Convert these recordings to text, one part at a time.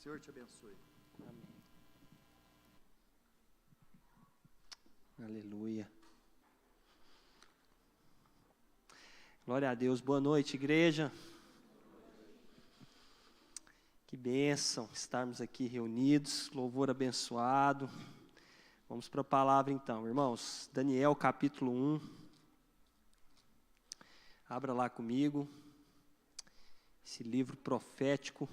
Senhor te abençoe. Amém. Aleluia. Glória a Deus. Boa noite, igreja. Que bênção estarmos aqui reunidos. Louvor abençoado. Vamos para a palavra então, irmãos. Daniel capítulo 1. Abra lá comigo. Esse livro profético.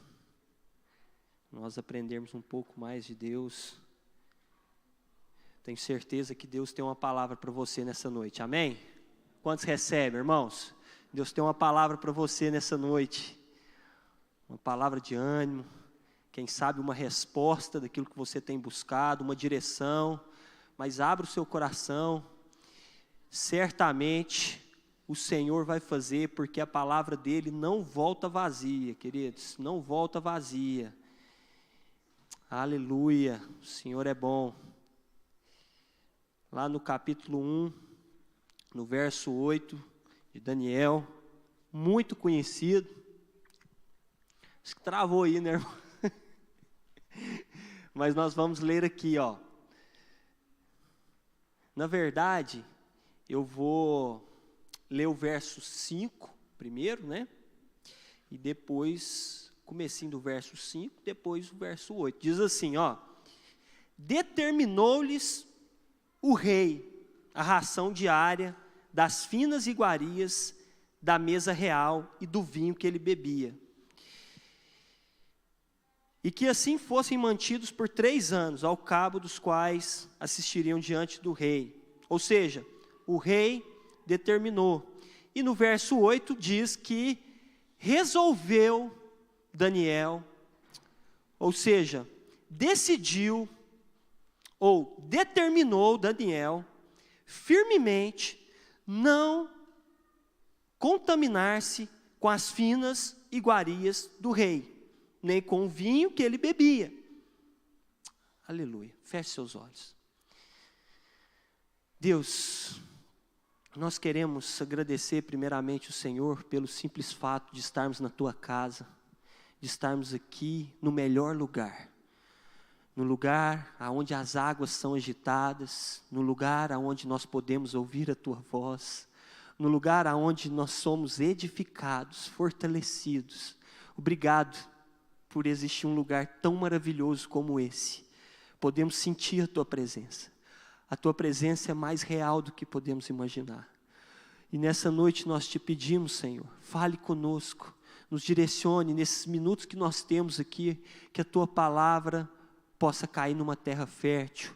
Nós aprendermos um pouco mais de Deus. Tenho certeza que Deus tem uma palavra para você nessa noite, amém? Quantos recebem, irmãos? Deus tem uma palavra para você nessa noite. Uma palavra de ânimo, quem sabe uma resposta daquilo que você tem buscado, uma direção. Mas abra o seu coração, certamente o Senhor vai fazer, porque a palavra dele não volta vazia, queridos, não volta vazia. Aleluia, o Senhor é bom. Lá no capítulo 1, no verso 8 de Daniel, muito conhecido. Acho que travou aí, né, irmão? Mas nós vamos ler aqui, ó. Na verdade, eu vou ler o verso 5 primeiro, né? E depois, comecinho do verso 5, depois o verso 8. Diz assim, ó. Determinou-lhes o rei a ração diária das finas iguarias da mesa real e do vinho que ele bebia. E que assim fossem mantidos por 3 anos, ao cabo dos quais assistiriam diante do rei. Ou seja, o rei determinou. E no verso 8 diz que resolveu Daniel, ou seja, decidiu ou determinou Daniel firmemente não contaminar-se com as finas iguarias do rei, nem com o vinho que ele bebia. Aleluia. Feche seus olhos. Deus, nós queremos agradecer primeiramente o Senhor pelo simples fato de estarmos na tua casa, de estarmos aqui no melhor lugar. No lugar onde as águas são agitadas, no lugar onde nós podemos ouvir a tua voz, no lugar onde nós somos edificados, fortalecidos. Obrigado por existir um lugar tão maravilhoso como esse. Podemos sentir a tua presença. A tua presença é mais real do que podemos imaginar. E nessa noite nós te pedimos, Senhor, fale conosco, nos direcione nesses minutos que nós temos aqui, que a tua palavra possa cair numa terra fértil,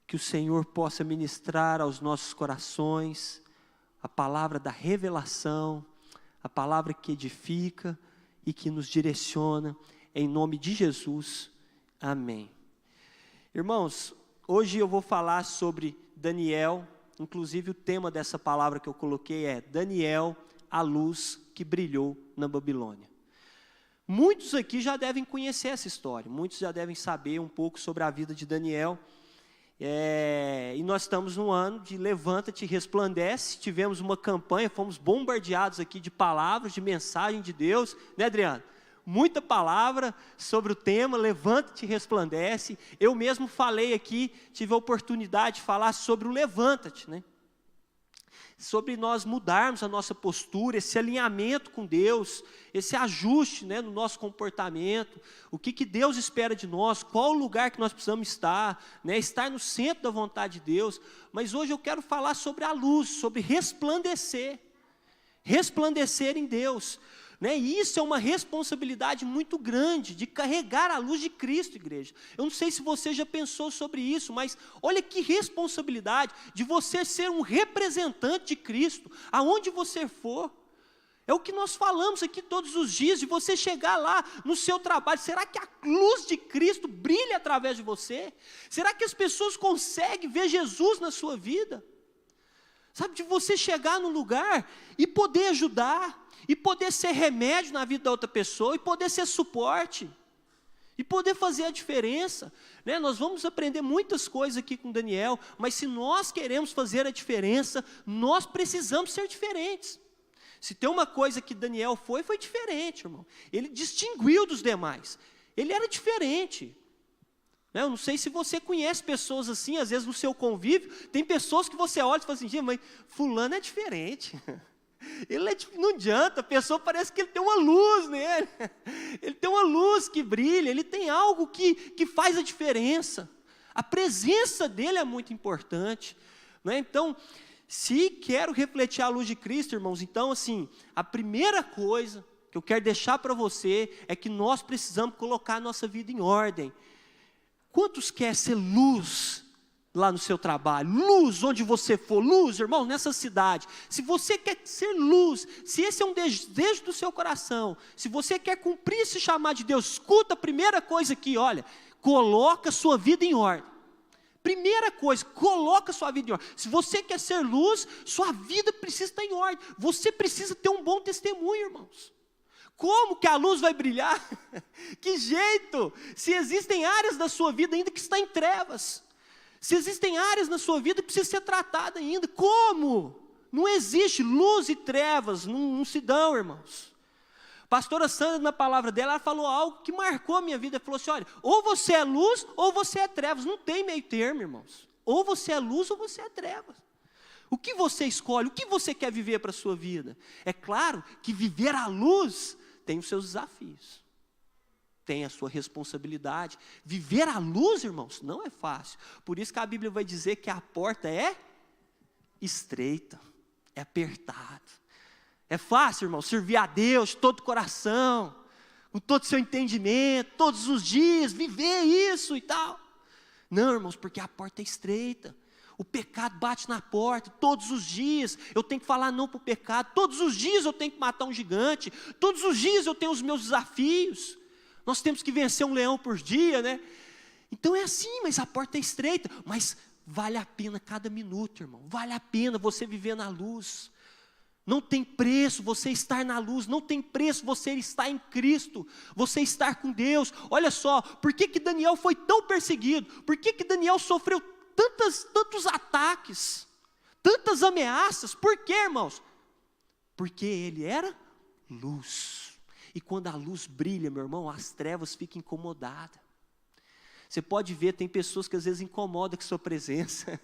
que o Senhor possa ministrar aos nossos corações a palavra da revelação, a palavra que edifica e que nos direciona, em nome de Jesus, amém. Irmãos, hoje eu vou falar sobre Daniel, inclusive o tema dessa palavra que eu coloquei é Daniel, a luz que brilhou na Babilônia. Muitos aqui já devem conhecer essa história, muitos já devem saber um pouco sobre a vida de Daniel. E nós estamos no ano de Levanta-te e Resplandece, tivemos uma campanha, fomos bombardeados aqui de palavras, de mensagem de Deus, né, Adriano? Muita palavra sobre o tema, Levanta-te e Resplandece. Eu mesmo falei aqui, tive a oportunidade de falar sobre o Levanta-te, né? Sobre nós mudarmos a nossa postura, esse alinhamento com Deus, esse ajuste, né, no nosso comportamento, o que Deus espera de nós, qual o lugar que nós precisamos estar, né, estar no centro da vontade de Deus. Mas hoje eu quero falar sobre a luz, sobre resplandecer em Deus. Né? E isso é uma responsabilidade muito grande, de carregar a luz de Cristo, igreja. Eu não sei se você já pensou sobre isso, mas olha que responsabilidade de você ser um representante de Cristo, aonde você for. É o que nós falamos aqui todos os dias, de você chegar lá no seu trabalho. Será que a luz de Cristo brilha através de você? Será que as pessoas conseguem ver Jesus na sua vida? Sabe, de você chegar no lugar e poder ajudar, e poder ser remédio na vida da outra pessoa, e poder ser suporte, e poder fazer a diferença, né? Nós vamos aprender muitas coisas aqui com Daniel, mas se nós queremos fazer a diferença, nós precisamos ser diferentes. Se tem uma coisa que Daniel foi diferente, irmão. Ele distinguiu dos demais. ele era diferente. Eu não sei se você conhece pessoas assim, às vezes no seu convívio, tem pessoas que você olha e fala assim, mas fulano é diferente. Não adianta, a pessoa parece que ele tem uma luz nele. Ele tem uma luz que brilha, ele tem algo que faz a diferença. A presença dele é muito importante. Então, se quero refletir a luz de Cristo, irmãos, então assim, a primeira coisa que eu quero deixar para você é que nós precisamos colocar a nossa vida em ordem. Quantos querem ser luz lá no seu trabalho? Luz onde você for, luz, irmão, nessa cidade. Se você quer ser luz, se esse é um desejo do seu coração, se você quer cumprir esse chamado de Deus, escuta a primeira coisa aqui, olha, coloca a sua vida em ordem. Primeira coisa, coloca a sua vida em ordem. Se você quer ser luz, sua vida precisa estar em ordem. Você precisa ter um bom testemunho, irmãos. Como que a luz vai brilhar? Que jeito? Se existem áreas da sua vida ainda que está em trevas. Se existem áreas na sua vida que precisa ser tratada ainda. Como? Não existe luz e trevas, não se dão, irmãos. Pastora Sandra, na palavra dela, ela falou algo que marcou a minha vida. Ela falou assim, olha, ou você é luz ou você é trevas. Não tem meio termo, irmãos. Ou você é luz ou você é trevas. O que você escolhe? O que você quer viver para a sua vida? É claro que viver a luz tem os seus desafios, tem a sua responsabilidade. Viver à luz, irmãos, não é fácil. Por isso que a Bíblia vai dizer que a porta é estreita, é apertada. É fácil, irmão, servir a Deus de todo o coração, com todo o seu entendimento, todos os dias, viver isso e tal. Não, irmãos, porque a porta é estreita. O pecado bate na porta todos os dias. Eu tenho que falar não para o pecado. Todos os dias eu tenho que matar um gigante. Todos os dias eu tenho os meus desafios. Nós temos que vencer um leão por dia, né? Então é assim, mas a porta é estreita. Mas vale a pena cada minuto, irmão. Vale a pena você viver na luz. Não tem preço você estar na luz. Não tem preço você estar em Cristo. Você estar com Deus. Olha só, por que Daniel foi tão perseguido? Por que Daniel sofreu tantos ataques, tantas ameaças? Por quê, irmãos? Porque ele era luz. E quando a luz brilha, meu irmão, as trevas ficam incomodadas. Você pode ver, tem pessoas que às vezes incomodam com a sua presença.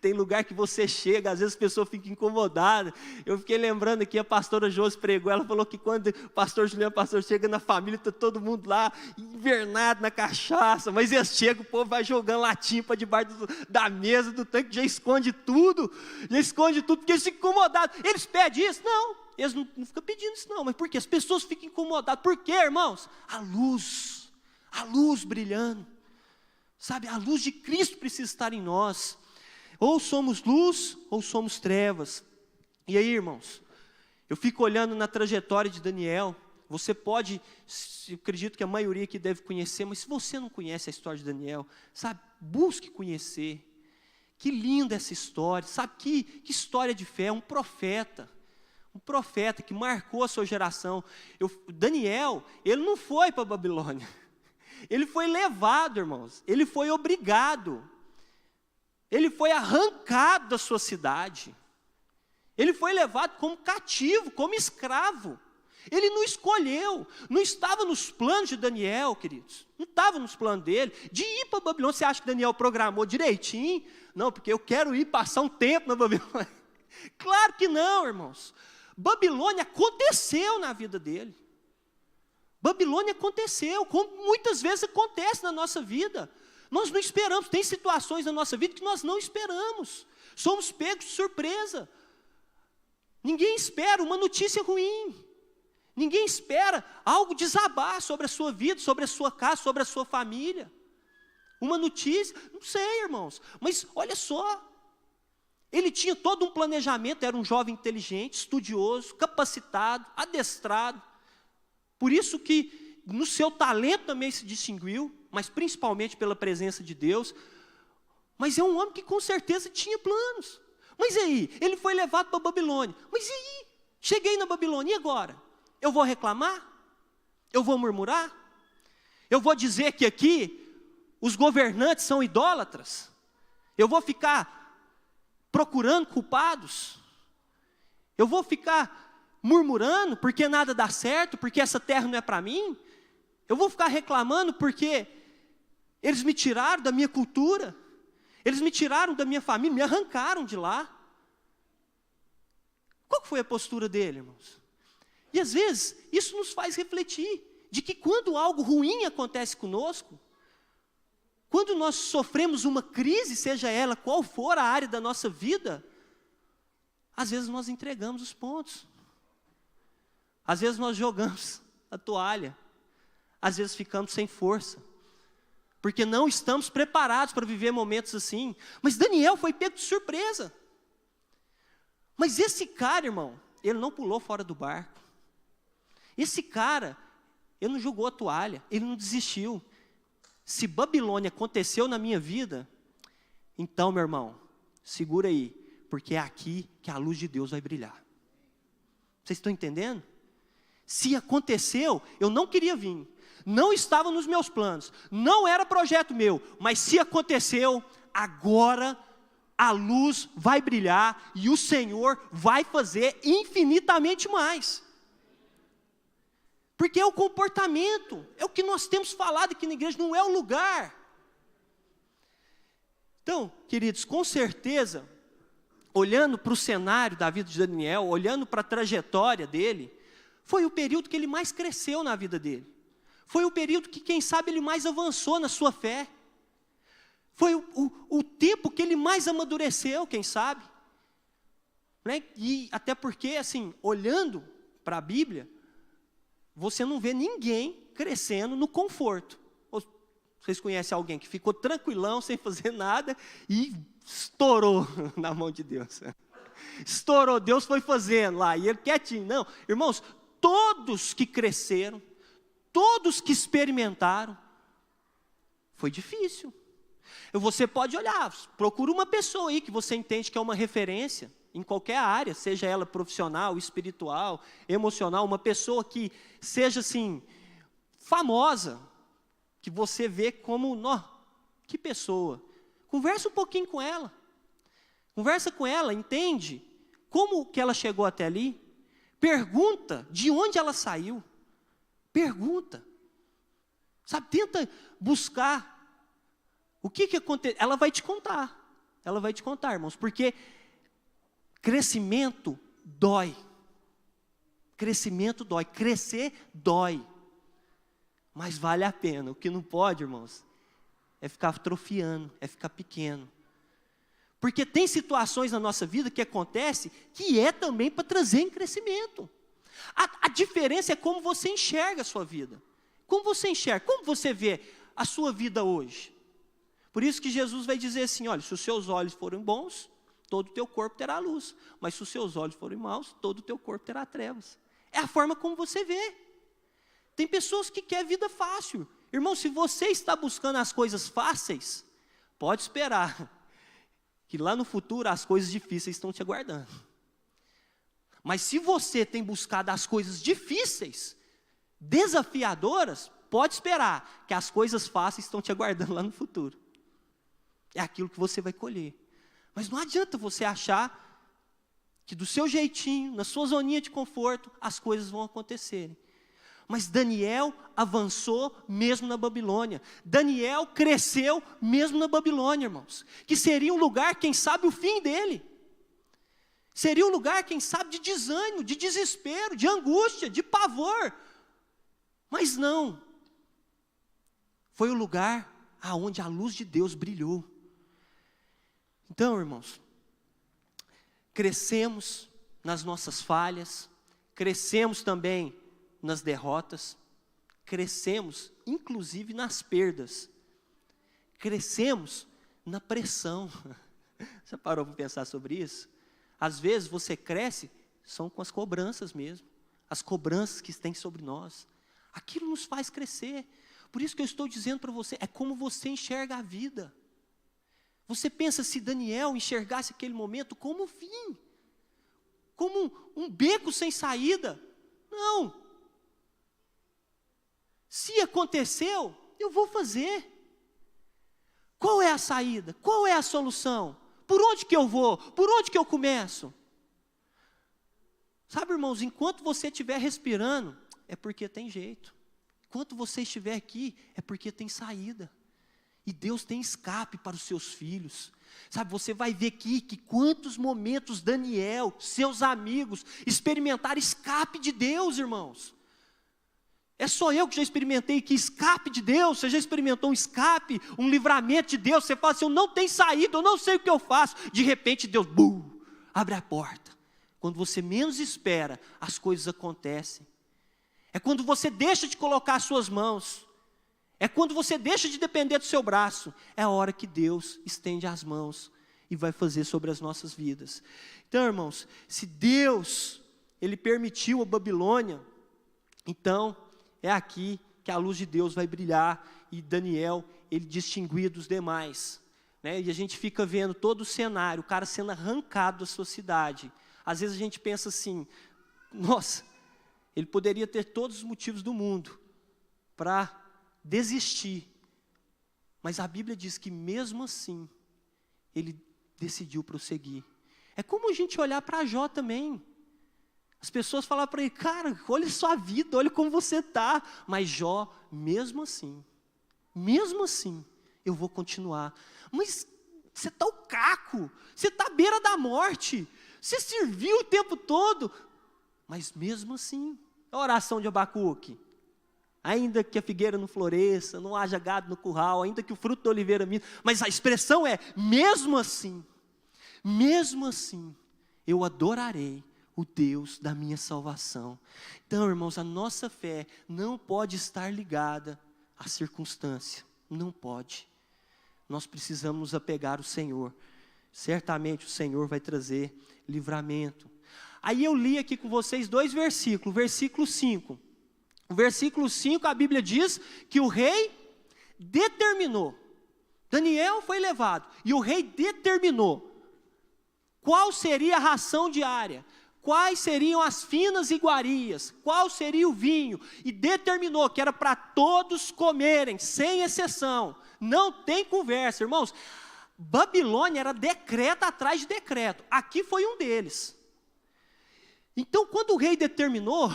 Tem lugar que você chega, às vezes a pessoa fica incomodada. Eu fiquei lembrando aqui, a pastora Josi pregou, ela falou que quando o pastor Juliano, chega na família, está todo mundo lá, invernado na cachaça, mas eles chegam, o povo vai jogando latinha para debaixo da mesa, do tanque, já esconde tudo, porque eles ficam incomodados. Eles pedem isso? Não, eles não ficam pedindo isso não, mas por quê? As pessoas ficam incomodadas. Por quê, irmãos? A luz brilhando. Sabe, a luz de Cristo precisa estar em nós. Ou somos luz, ou somos trevas. E aí, irmãos, eu fico olhando na trajetória de Daniel. Você pode, eu acredito que a maioria aqui deve conhecer, mas se você não conhece a história de Daniel, sabe, busque conhecer. Que linda essa história, sabe, que história de fé, um profeta que marcou a sua geração. Daniel, ele não foi para a Babilônia. Ele foi levado, irmãos, ele foi obrigado, ele foi arrancado da sua cidade, ele foi levado como cativo, como escravo. Ele não escolheu, não estava nos planos de Daniel, queridos, não estava nos planos dele, de ir para a Babilônia. Você acha que Daniel programou direitinho? Não, porque eu quero ir passar um tempo na Babilônia. Claro que não, irmãos. Babilônia aconteceu na vida dele. Babilônia aconteceu, como muitas vezes acontece na nossa vida. Nós não esperamos, tem situações na nossa vida que nós não esperamos. Somos pegos de surpresa. Ninguém espera uma notícia ruim. Ninguém espera algo desabar sobre a sua vida, sobre a sua casa, sobre a sua família. Uma notícia, não sei, irmãos, mas olha só. Ele tinha todo um planejamento, era um jovem inteligente, estudioso, capacitado, adestrado. Por isso que no seu talento também se distinguiu, mas principalmente pela presença de Deus. Mas é um homem que com certeza tinha planos. Mas e aí? Ele foi levado para a Babilônia. Mas e aí? Cheguei na Babilônia, e agora? Eu vou reclamar? Eu vou murmurar? Eu vou dizer que aqui os governantes são idólatras? Eu vou ficar procurando culpados? Eu vou ficar murmurando porque nada dá certo, porque essa terra não é para mim? Eu vou ficar reclamando porque eles me tiraram da minha cultura, eles me tiraram da minha família, me arrancaram de lá. Qual foi a postura dele, irmãos? E às vezes, isso nos faz refletir, de que quando algo ruim acontece conosco, quando nós sofremos uma crise, seja ela qual for a área da nossa vida, às vezes nós entregamos os pontos, às vezes nós jogamos a toalha, às vezes ficamos sem força, porque não estamos preparados para viver momentos assim. Mas Daniel foi pego de surpresa. Mas esse cara, irmão, ele não pulou fora do barco. Esse cara, ele não jogou a toalha, ele não desistiu. Se Babilônia aconteceu na minha vida, então, meu irmão, segura aí, porque é aqui que a luz de Deus vai brilhar. Vocês estão entendendo? Se aconteceu, eu não queria vir, não estava nos meus planos, não era projeto meu, mas se aconteceu, agora a luz vai brilhar e o Senhor vai fazer infinitamente mais. Porque é o comportamento, é o que nós temos falado aqui na igreja, não é o lugar. Então, queridos, com certeza, olhando para o cenário da vida de Daniel, olhando para a trajetória dele, foi o período que ele mais cresceu na vida dele. Foi o período que, quem sabe, ele mais avançou na sua fé. Foi o tempo que ele mais amadureceu, quem sabe. Né? E até porque, assim, olhando para a Bíblia, você não vê ninguém crescendo no conforto. Vocês conhecem alguém que ficou tranquilão, sem fazer nada, e estourou na mão de Deus? Estourou, Deus foi fazendo lá, e ele quietinho. Não, irmãos, todos que cresceram, todos que experimentaram, foi difícil. Você pode olhar, procura uma pessoa aí que você entende que é uma referência, em qualquer área, seja ela profissional, espiritual, emocional, uma pessoa que seja assim, famosa, que você vê como, que pessoa. Conversa um pouquinho com ela. Conversa com ela, entende como que ela chegou até ali. Pergunta de onde ela saiu. Pergunta. Sabe, tenta buscar o que aconteceu. Ela vai te contar. Ela vai te contar, irmãos, porque crescimento dói. Crescimento dói. Crescer dói. Mas vale a pena. O que não pode, irmãos, é ficar atrofiando, é ficar pequeno. Porque tem situações na nossa vida que acontecem que é também para trazer em crescimento. A diferença é como você enxerga a sua vida. Como você enxerga, como você vê a sua vida hoje. Por isso que Jesus vai dizer assim, olha, se os seus olhos forem bons, todo o teu corpo terá luz. Mas se os seus olhos forem maus, todo o teu corpo terá trevas. É a forma como você vê. Tem pessoas que querem vida fácil. Irmão, se você está buscando as coisas fáceis, pode esperar que lá no futuro as coisas difíceis estão te aguardando. Mas se você tem buscado as coisas difíceis, desafiadoras, pode esperar que as coisas fáceis estão te aguardando lá no futuro. É aquilo que você vai colher. Mas não adianta você achar que do seu jeitinho, na sua zoninha de conforto, as coisas vão acontecerem. Mas Daniel avançou mesmo na Babilônia. Daniel cresceu mesmo na Babilônia, irmãos. Que seria um lugar, quem sabe, o fim dele. Seria um lugar, quem sabe, de desânimo, de desespero, de angústia, de pavor. Mas não. Foi o lugar aonde a luz de Deus brilhou. Então, irmãos, crescemos nas nossas falhas, crescemos também nas derrotas, crescemos inclusive nas perdas, crescemos na pressão. Você parou para pensar sobre isso? Às vezes você cresce, são com as cobranças mesmo, as cobranças que tem sobre nós, aquilo nos faz crescer. Por isso que eu estou dizendo para você, é como você enxerga a vida. Você pensa se Daniel enxergasse aquele momento como um fim, como um beco sem saída? Não. Se aconteceu, eu vou fazer. Qual é a saída? Qual é a solução? Por onde que eu vou? Por onde que eu começo? Sabe, irmãos, enquanto você estiver respirando, é porque tem jeito. enquanto você estiver aqui, é porque tem saída. E Deus tem escape para os seus filhos. Sabe, você vai ver aqui que quantos momentos Daniel, seus amigos, experimentaram escape de Deus, irmãos. É só eu que já experimentei que escape de Deus. Você já experimentou um escape, um livramento de Deus? Você fala assim, eu não tenho saída, eu não sei o que eu faço. De repente Deus, abre a porta. Quando você menos espera, as coisas acontecem. É quando você deixa de colocar as suas mãos. É quando você deixa de depender do seu braço. É a hora que Deus estende as mãos e vai fazer sobre as nossas vidas. Então, irmãos, se Deus, Ele permitiu a Babilônia, então é aqui que a luz de Deus vai brilhar. E Daniel, ele distinguia dos demais, né? E a gente fica vendo todo o cenário, o cara sendo arrancado da sua cidade. Às vezes a gente pensa assim, nossa, ele poderia ter todos os motivos do mundo para desistir. Mas a Bíblia diz que mesmo assim, ele decidiu prosseguir. É como a gente olhar para Jó também. As pessoas falam para ele, cara, olha sua vida, olha como você está. Mas Jó, mesmo assim, eu vou continuar. Mas você está o caco, você está à beira da morte, você serviu o tempo todo. Mas mesmo assim, a oração de Abacuque. Ainda que a figueira não floresça, não haja gado no curral, ainda que o fruto da oliveira minta. Mas a expressão é, mesmo assim, eu adorarei o Deus da minha salvação. Então, irmãos, a nossa fé não pode estar ligada à circunstância. Não pode. Nós precisamos nos apegar ao Senhor. Certamente o Senhor vai trazer livramento. Aí eu li aqui com vocês 2 versículos. Versículo 5. O versículo 5, a Bíblia diz que o rei determinou. Daniel foi levado. E o rei determinou qual seria a ração diária. Quais seriam as finas iguarias, qual seria o vinho, e determinou que era para todos comerem, sem exceção, não tem conversa, irmãos. Babilônia era decreto atrás de decreto, aqui foi um deles. Então, quando o rei determinou,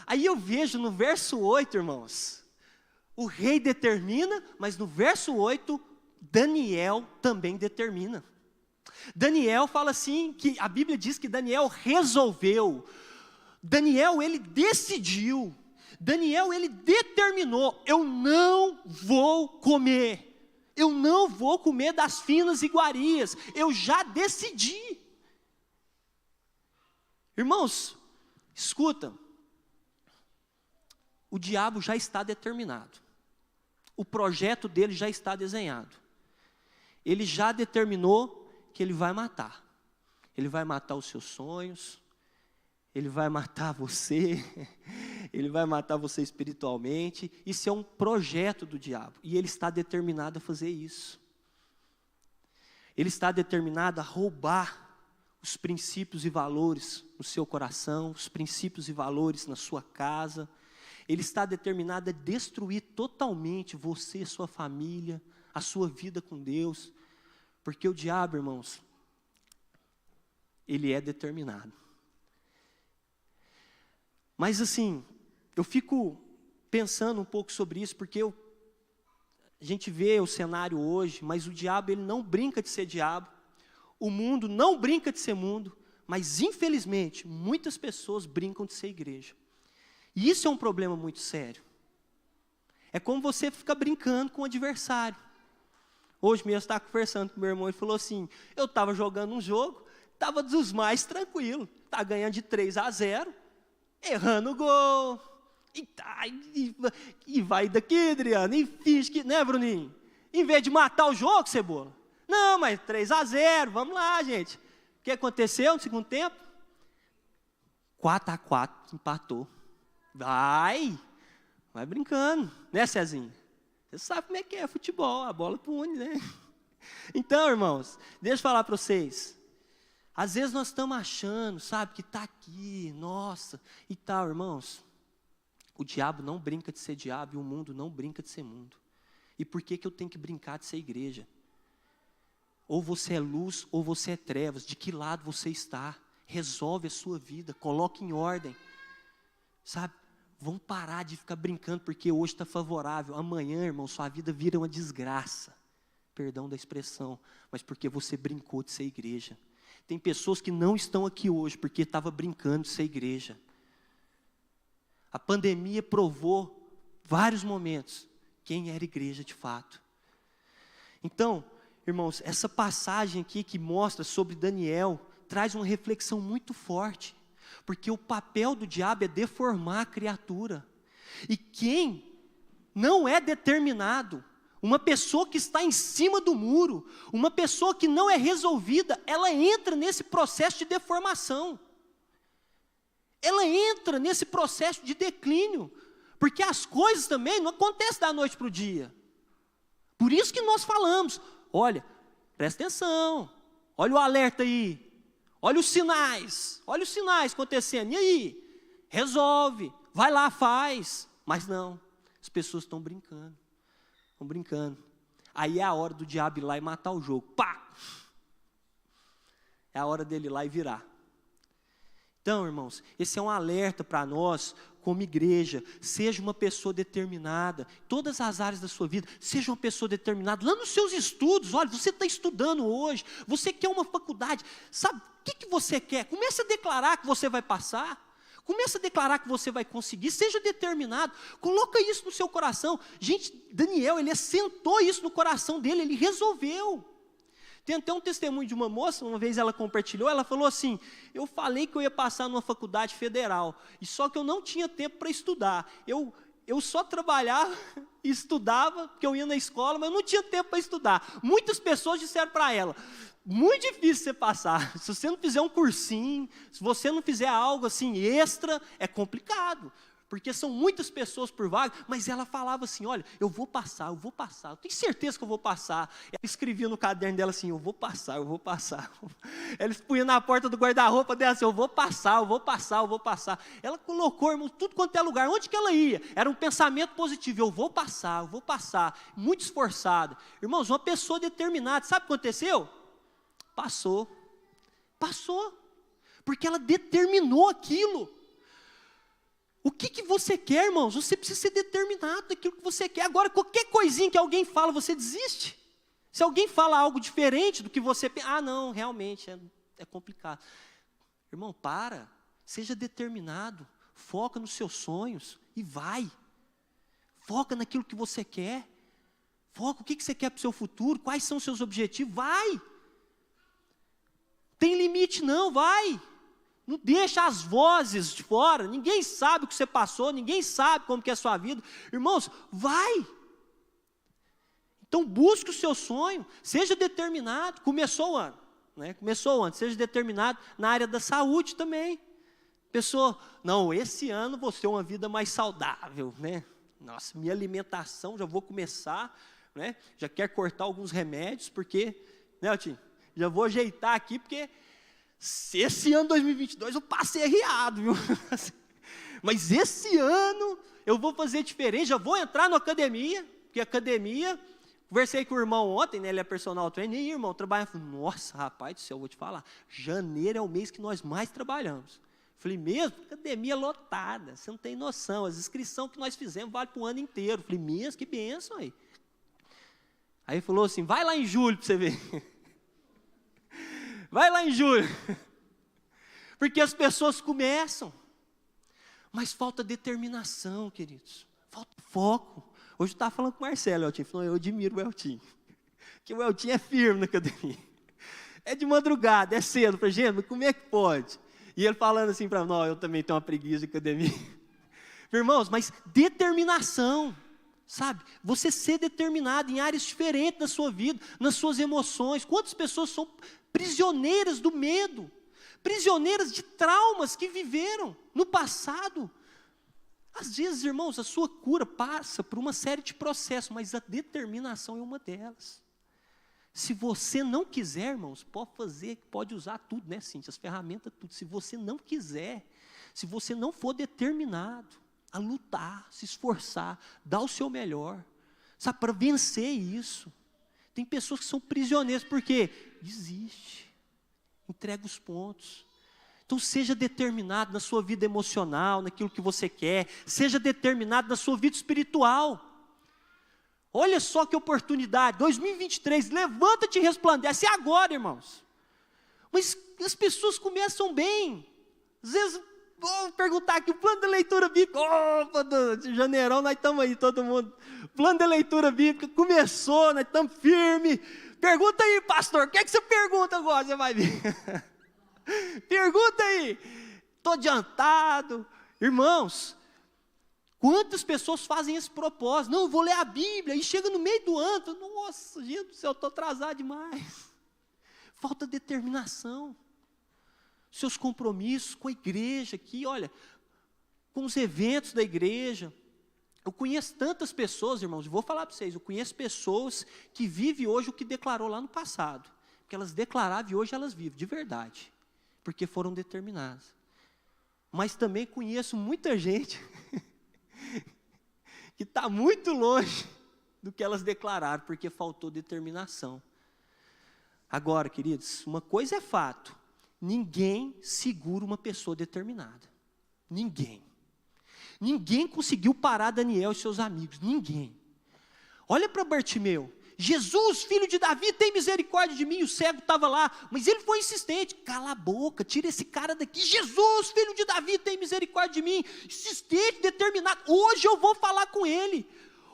aí eu vejo no verso 8, irmãos, o rei determina, mas no verso 8, Daniel também determina. Daniel fala assim, que a Bíblia diz que Daniel resolveu, Daniel ele decidiu, Daniel ele determinou, eu não vou comer das finas iguarias, eu já decidi. Irmãos, escuta, o diabo já está determinado, o projeto dele já está desenhado, ele já determinou que ele vai matar os seus sonhos, ele vai matar você, ele vai matar você espiritualmente. Isso é um projeto do diabo, e ele está determinado a fazer isso. Ele está determinado a roubar os princípios e valores no seu coração, os princípios e valores na sua casa. Ele está determinado a destruir totalmente você, sua família, a sua vida com Deus. Porque o diabo, irmãos, ele é determinado. Mas assim, eu fico pensando um pouco sobre isso, porque a gente vê o cenário hoje, mas o diabo ele não brinca de ser diabo, o mundo não brinca de ser mundo, mas infelizmente, muitas pessoas brincam de ser igreja. E isso é um problema muito sério. É como você fica brincando com o adversário. Hoje mesmo eu estava conversando com meu irmão, ele falou assim, eu estava jogando um jogo, estava dos mais tranquilo, está ganhando de 3-0, errando o gol, e vai daqui, Adriano, e finge que, né, Bruninho? Em vez de matar o jogo, Cebola, não, mas 3-0, vamos lá, gente. O que aconteceu no segundo tempo? 4-4, empatou. Vai brincando, né, Cezinho? Você sabe como é que é futebol, a bola pune, né? Então, irmãos, deixa eu falar para vocês. Às vezes nós estamos achando, sabe, que está aqui, nossa, e tal, irmãos. O diabo não brinca de ser diabo e o mundo não brinca de ser mundo. E por que eu tenho que brincar de ser igreja? Ou você é luz ou você é trevas. De que lado você está? Resolve a sua vida, coloque em ordem. Sabe? Vamos parar de ficar brincando porque hoje está favorável. Amanhã, irmão, sua vida vira uma desgraça. Perdão da expressão, mas porque você brincou de ser igreja. Tem pessoas que não estão aqui hoje porque estavam brincando de ser igreja. A pandemia provou vários momentos quem era igreja de fato. Então, irmãos, essa passagem aqui que mostra sobre Daniel traz uma reflexão muito forte, porque o papel do diabo é deformar a criatura. E quem não é determinado, uma pessoa que está em cima do muro, uma pessoa que não é resolvida, ela entra nesse processo de deformação. Ela entra nesse processo de declínio, porque as coisas também não acontecem da noite para o dia. Por isso que nós falamos, olha, presta atenção, olha o alerta aí, olha os sinais acontecendo, e aí? Resolve, vai lá, faz. Mas não, as pessoas estão brincando. Aí é a hora do diabo ir lá e matar o jogo. Pá! É a hora dele ir lá e virar. Então, irmãos, esse é um alerta para nós, como igreja. Seja uma pessoa determinada, todas as áreas da sua vida, seja uma pessoa determinada. Lá nos seus estudos, olha, você está estudando hoje, você quer uma faculdade, sabe, o que você quer? Comece a declarar que você vai passar. Comece a declarar que você vai conseguir, seja determinado, coloca isso no seu coração. Gente, Daniel, ele assentou isso no coração dele, ele resolveu. Tem até um testemunho de uma moça, uma vez ela compartilhou, ela falou assim, eu falei que eu ia passar numa faculdade federal, e só que eu não tinha tempo para estudar, eu só trabalhava e estudava, porque eu ia na escola, mas eu não tinha tempo para estudar. Muitas pessoas disseram para ela, muito difícil você passar, se você não fizer um cursinho, se você não fizer algo assim extra, é complicado, porque são muitas pessoas por vaga, mas ela falava assim, olha, eu vou passar, eu tenho certeza que eu vou passar. Ela escrevia no caderno dela assim, eu vou passar. Ela punha na porta do guarda-roupa dela assim, eu vou passar. Ela colocou, irmão, tudo quanto é lugar, onde que ela ia? Era um pensamento positivo, eu vou passar, muito esforçada. Irmãos, uma pessoa determinada, sabe o que aconteceu? Passou, porque ela determinou aquilo. O que você quer, irmãos? Você precisa ser determinado daquilo que você quer. Agora, qualquer coisinha que alguém fala, você desiste. Se alguém fala algo diferente do que você pensa, não, realmente é complicado. Irmão, seja determinado, foca nos seus sonhos e vai. Foca naquilo que você quer. Foca o que você quer para o seu futuro, quais são os seus objetivos, vai. Tem limite não, vai. Não deixa as vozes de fora, ninguém sabe o que você passou, ninguém sabe como que é a sua vida. Irmãos, vai. Então busque o seu sonho, seja determinado. Começou o ano, seja determinado na área da saúde também. Pessoa, não, esse ano vou ter uma vida mais saudável, né? Nossa, minha alimentação, já vou começar, né? Já quero cortar alguns remédios, porque, né, Altinho? Já vou ajeitar aqui, porque esse ano 2022 eu passei arriado, viu? Mas esse ano eu vou fazer diferente, já vou entrar na academia, porque academia, conversei com o irmão ontem, né, ele é personal trainer, e irmão, trabalha, nossa, rapaz do céu, eu vou te falar, janeiro é o mês que nós mais trabalhamos. Falei, mesmo? Academia lotada, você não tem noção, as inscrições que nós fizemos vale para o ano inteiro. Falei, mesmo, que bênção aí. Aí ele falou assim, vai lá em julho para você ver. Vai lá em julho, porque as pessoas começam, mas falta determinação, queridos, falta foco. Hoje eu estava falando com o Marcelo, o Eltinho falou, eu admiro o Eltinho, que o Eltinho é firme na academia, é de madrugada, é cedo. Eu falei, gente, mas como é que pode? E ele falando assim para mim, não, eu também tenho uma preguiça de academia. Irmãos, mas determinação, sabe, você ser determinado em áreas diferentes da sua vida, nas suas emoções. Quantas pessoas são prisioneiras do medo, prisioneiras de traumas que viveram no passado? Às vezes, irmãos, a sua cura passa por uma série de processos, mas a determinação é uma delas. Se você não quiser, irmãos, pode usar tudo, né, Cíntia, as ferramentas, tudo. Se você não quiser, se você não for determinado a lutar, se esforçar, dar o seu melhor, sabe, para vencer isso. Tem pessoas que são prisioneiras, por quê? Desiste, entrega os pontos. Então seja determinado na sua vida emocional, naquilo que você quer, seja determinado na sua vida espiritual. Olha só que oportunidade, 2023, levanta-te e resplandece, é agora, irmãos. Mas as pessoas começam bem, às vezes, vou perguntar aqui, o plano de leitura bíblica, opa, de janeirão nós estamos aí, todo mundo, plano de leitura bíblica começou, nós estamos firmes, pergunta aí, pastor, o que é que você pergunta agora, você vai ver, pergunta aí, estou adiantado, irmãos, quantas pessoas fazem esse propósito, não, eu vou ler a Bíblia, e chega no meio do ano, nossa, gente do céu, estou atrasado demais, falta determinação, seus compromissos com a igreja aqui, olha, com os eventos da igreja, eu conheço tantas pessoas, irmãos, vou falar para vocês, eu conheço pessoas que vivem hoje o que declarou lá no passado, porque elas declaravam e hoje elas vivem, de verdade, porque foram determinadas, mas também conheço muita gente, que está muito longe do que elas declararam, porque faltou determinação. Agora, queridos, uma coisa é fato, ninguém segura uma pessoa determinada, ninguém conseguiu parar Daniel e seus amigos, ninguém. Olha para Bartimeu, Jesus, filho de Davi, tem misericórdia de mim, o cego estava lá, mas ele foi insistente, cala a boca, tira esse cara daqui, Jesus, filho de Davi, tem misericórdia de mim, insistente, determinado, hoje eu vou falar com ele,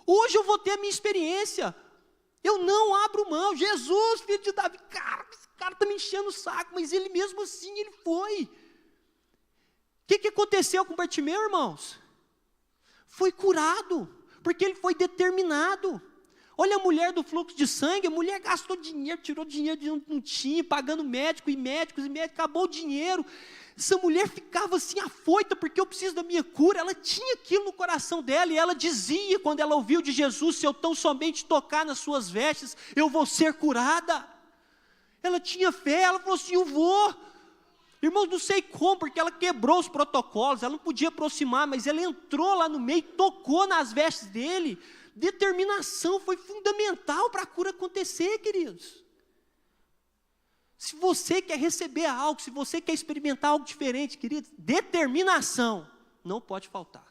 hoje eu vou ter a minha experiência, eu não abro mão, Jesus, filho de Davi, cara, esse cara está me enchendo o saco, mas ele mesmo assim, ele foi. O que aconteceu com Bartimeu, irmãos? Foi curado, porque ele foi determinado. Olha a mulher do fluxo de sangue, a mulher gastou dinheiro, tirou dinheiro de onde não tinha, pagando médicos, acabou o dinheiro. Essa mulher ficava assim afoita, porque eu preciso da minha cura, ela tinha aquilo no coração dela, e ela dizia, quando ela ouviu de Jesus, se eu tão somente tocar nas suas vestes, eu vou ser curada. Ela tinha fé, ela falou assim, eu vou. Irmãos, não sei como, porque ela quebrou os protocolos, ela não podia aproximar, mas ela entrou lá no meio, tocou nas vestes dele. Determinação foi fundamental para a cura acontecer, queridos. Se você quer receber algo, se você quer experimentar algo diferente, queridos, determinação não pode faltar.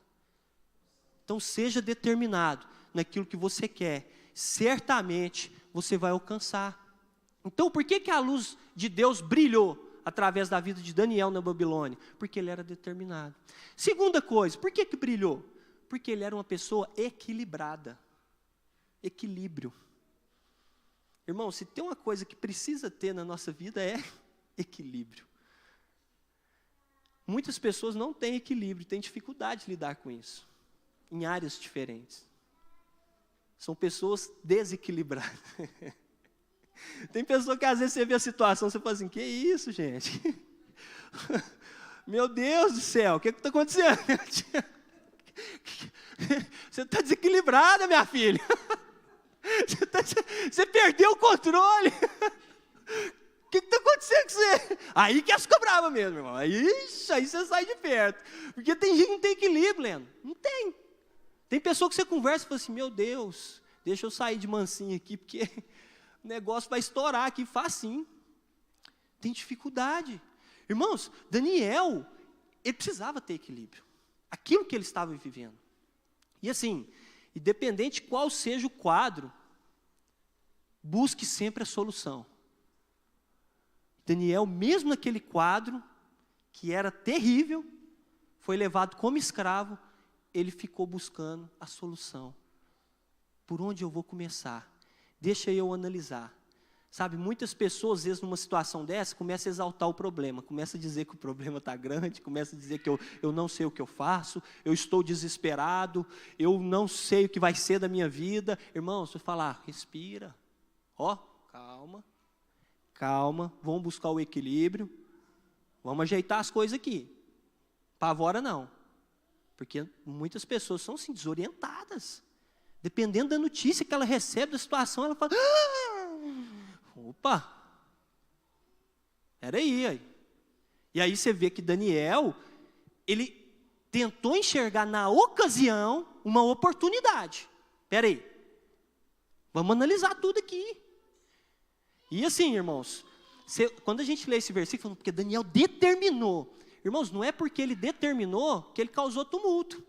Então seja determinado naquilo que você quer, certamente você vai alcançar. Então por que a luz de Deus brilhou através da vida de Daniel na Babilônia? Porque ele era determinado. Segunda coisa, por que brilhou? Porque ele era uma pessoa equilibrada. Equilíbrio. Irmão, se tem uma coisa que precisa ter na nossa vida é equilíbrio. Muitas pessoas não têm equilíbrio, têm dificuldade de lidar com isso, em áreas diferentes. São pessoas desequilibradas. Tem pessoa que às vezes você vê a situação, você fala assim, que isso, gente? Meu Deus do céu, o que está acontecendo? Você está desequilibrada, minha filha. Você perdeu o controle. O que está acontecendo com você? Aí que as cobrava mesmo, irmão. Aí você sai de perto. Porque tem gente que não tem equilíbrio, Leno. Não tem. Tem pessoa que você conversa e fala assim, meu Deus, deixa eu sair de mansinho aqui, porque o negócio vai estourar aqui facinho. Tem dificuldade. Irmãos, Daniel, ele precisava ter equilíbrio. Aquilo que ele estava vivendo. E assim, independente qual seja o quadro, busque sempre a solução. Daniel, mesmo naquele quadro, que era terrível, foi levado como escravo, ele ficou buscando a solução. Por onde eu vou começar? Deixa eu analisar. Sabe, muitas pessoas, às vezes, numa situação dessa, começam a exaltar o problema, começam a dizer que o problema está grande, começam a dizer que eu não sei o que eu faço, eu estou desesperado, eu não sei o que vai ser da minha vida. Irmão, você falar, respira, calma, vamos buscar o equilíbrio, vamos ajeitar as coisas aqui. Pavora não, porque muitas pessoas são assim, desorientadas. Dependendo da notícia que ela recebe da situação, ela fala, opa, peraí. E aí você vê que Daniel, ele tentou enxergar na ocasião uma oportunidade. Peraí, vamos analisar tudo aqui. E assim, irmãos, Quando a gente lê esse versículo, falando, porque Daniel determinou. Irmãos, não é porque ele determinou que ele causou tumulto.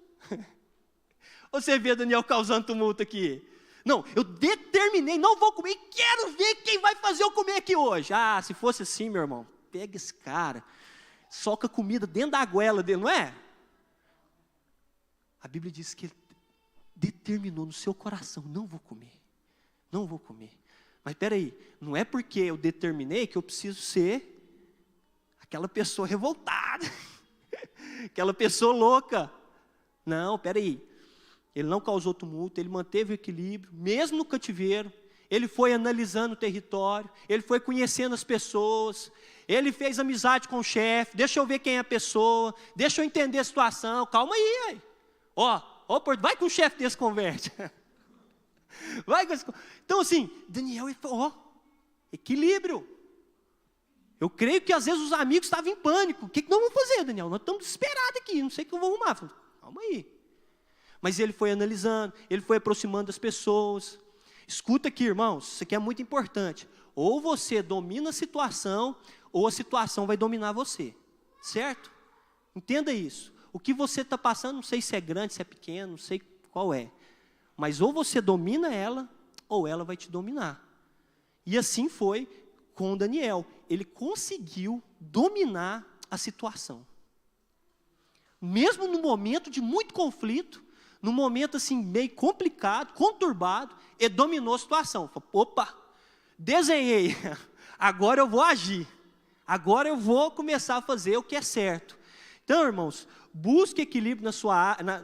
Você vê Daniel causando tumulto aqui? Não, eu determinei, não vou comer, quero ver quem vai fazer eu comer aqui hoje. Ah, se fosse assim, meu irmão, pega esse cara, soca comida dentro da goela dele, não é? A Bíblia diz que ele determinou no seu coração, não vou comer, não vou comer. Mas espera aí, não é porque eu determinei que eu preciso ser aquela pessoa revoltada, aquela pessoa louca. Não, espera aí. Ele não causou tumulto, ele manteve o equilíbrio, mesmo no cativeiro. Ele foi analisando o território, ele foi conhecendo as pessoas, ele fez amizade com o chefe. Deixa eu ver quem é a pessoa, deixa eu entender a situação. Calma aí. Vai que um chefe desse converte. Então assim, Daniel, equilíbrio. Eu creio que às vezes os amigos estavam em pânico. O que nós vamos fazer, Daniel? Nós estamos desesperados aqui, não sei o que eu vou arrumar. Falei, calma aí. Mas ele foi analisando, ele foi aproximando das pessoas. Escuta aqui, irmãos, isso aqui é muito importante. Ou você domina a situação, ou a situação vai dominar você. Certo? Entenda isso. O que você está passando, não sei se é grande, se é pequeno, não sei qual é. Mas ou você domina ela, ou ela vai te dominar. E assim foi com Daniel. Ele conseguiu dominar a situação. Mesmo no momento de muito conflito, num momento assim meio complicado, conturbado, ele dominou a situação. Falou, opa, desenhei, agora eu vou agir. Agora eu vou começar a fazer o que é certo. Então, irmãos, busque equilíbrio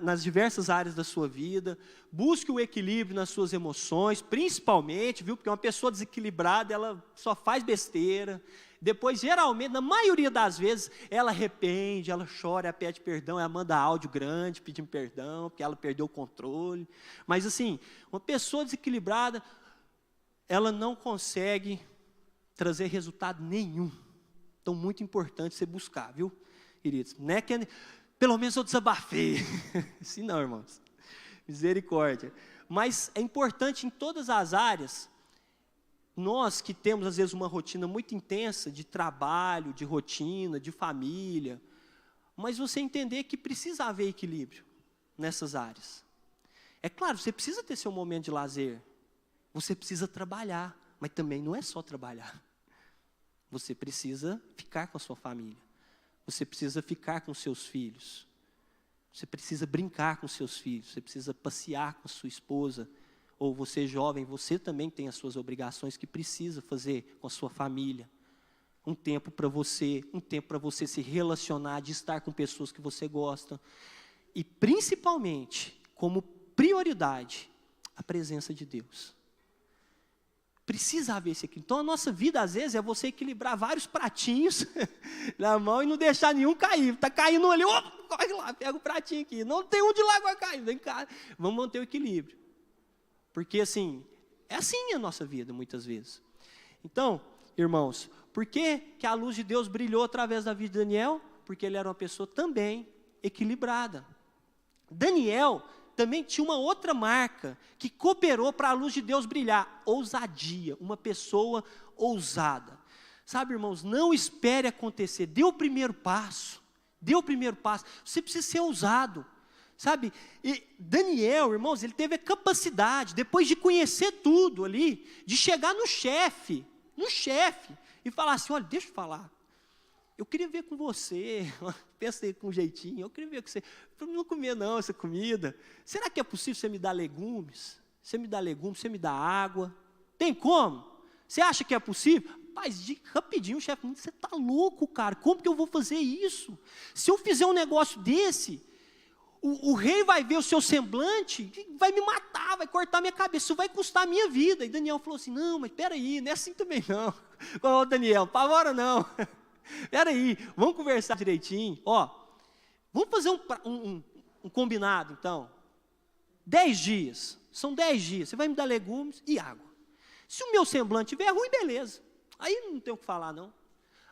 nas diversas áreas da sua vida. Busque o equilíbrio nas suas emoções, principalmente, viu? Porque uma pessoa desequilibrada, ela só faz besteira. Depois, geralmente, na maioria das vezes, ela arrepende, ela chora, ela pede perdão, ela manda áudio grande pedindo perdão, porque ela perdeu o controle. Mas assim, uma pessoa desequilibrada, ela não consegue trazer resultado nenhum. Então, muito importante você buscar, viu, queridos? Não é que, pelo menos eu desabafei. Assim não, irmãos. Misericórdia. Mas é importante em todas as áreas. Nós que temos, às vezes, uma rotina muito intensa de trabalho, de rotina, de família, mas você entender que precisa haver equilíbrio nessas áreas. É claro, você precisa ter seu momento de lazer, você precisa trabalhar, mas também não é só trabalhar. Você precisa ficar com a sua família, você precisa ficar com seus filhos, você precisa brincar com seus filhos, você precisa passear com a sua esposa. Ou você jovem, você também tem as suas obrigações que precisa fazer com a sua família. Um tempo para você se relacionar, de estar com pessoas que você gosta. E principalmente, como prioridade, a presença de Deus. Precisa haver esse equilíbrio. Então a nossa vida às vezes é você equilibrar vários pratinhos na mão e não deixar nenhum cair. Está caindo um ali, corre lá, pega o pratinho aqui. Não tem um de lá que vai cair, vem cá. Vamos manter o equilíbrio. Porque assim, é assim a nossa vida muitas vezes. Então, irmãos, por que a luz de Deus brilhou através da vida de Daniel? Porque ele era uma pessoa também equilibrada. Daniel também tinha uma outra marca que cooperou para a luz de Deus brilhar: ousadia, uma pessoa ousada. Sabe, irmãos, não espere acontecer, dê o primeiro passo, você precisa ser ousado. Sabe, e Daniel, irmãos, ele teve a capacidade, depois de conhecer tudo ali, de chegar no chefe, e falar assim, olha, deixa eu falar, eu queria ver com você, pensa aí com um jeitinho, eu queria ver com você, para não comer não essa comida, será que é possível você me dar legumes? Você me dá água, tem como? Você acha que é possível? Rapaz, rapidinho o chefe, você está louco, cara, como que eu vou fazer isso? Se eu fizer um negócio desse, o rei vai ver o seu semblante, vai me matar, vai cortar minha cabeça, isso vai custar a minha vida. E Daniel falou assim, não, mas espera aí, não é assim também não. Ô Daniel, pavora não. Espera aí, vamos conversar direitinho. Vamos fazer um combinado então. 10 dias, são 10 dias, você vai me dar legumes e água. Se o meu semblante estiver ruim, beleza. Aí não tem o que falar não.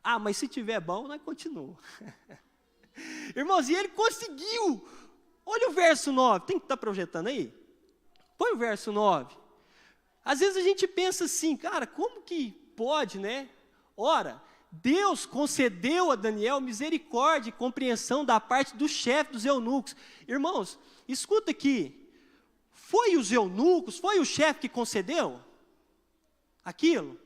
Ah, mas se tiver bom, nós continuamos. Irmãos, e ele conseguiu. Olha o verso 9, tem que estar projetando aí? Põe o verso 9. Às vezes a gente pensa assim, cara, como que pode, né? Ora, Deus concedeu a Daniel misericórdia e compreensão da parte do chefe dos eunucos. Irmãos, escuta aqui, foi os eunucos, foi o chefe que concedeu aquilo?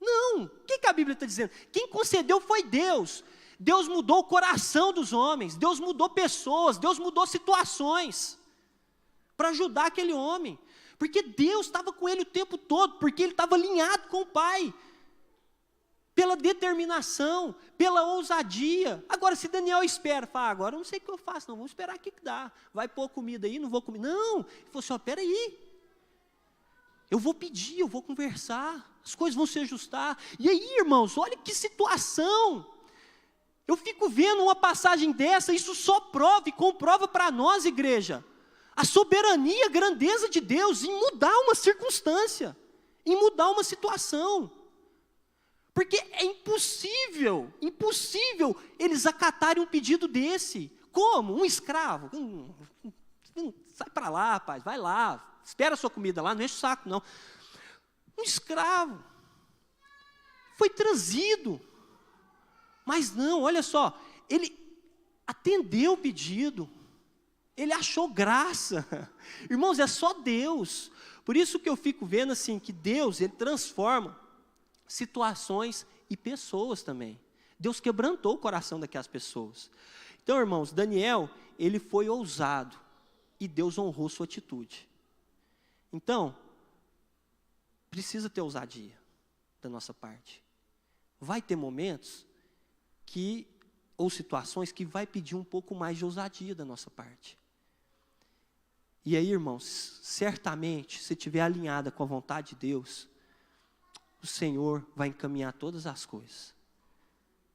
Não, o que a Bíblia está dizendo? Quem concedeu foi Deus. Deus mudou o coração dos homens, Deus mudou pessoas, Deus mudou situações para ajudar aquele homem, porque Deus estava com ele o tempo todo, porque ele estava alinhado com o Pai, pela determinação, pela ousadia. Agora, se Daniel espera, fala, agora eu não sei o que eu faço, não, vamos esperar o que dá, vai pôr comida aí, não vou comer, não, ele falou assim, peraí, eu vou pedir, eu vou conversar, as coisas vão se ajustar. E aí, irmãos, olha que situação. Eu fico vendo uma passagem dessa, isso só prova e comprova para nós, igreja, a soberania, a grandeza de Deus em mudar uma circunstância, em mudar uma situação. Porque é impossível eles acatarem um pedido desse. Como? Um escravo. Sai para lá, rapaz, vai lá, espera a sua comida lá, não enche o saco, não. Um escravo foi trazido, mas não, olha só, ele atendeu o pedido, ele achou graça. Irmãos, é só Deus. Por isso que eu fico vendo assim, que Deus, ele transforma situações e pessoas também. Deus quebrantou o coração daquelas pessoas. Então, irmãos, Daniel, ele foi ousado, e Deus honrou sua atitude. Então, precisa ter ousadia da nossa parte. Vai ter momentos ou situações que vai pedir um pouco mais de ousadia da nossa parte. E aí, irmãos, certamente, se estiver alinhada com a vontade de Deus, o Senhor vai encaminhar todas as coisas.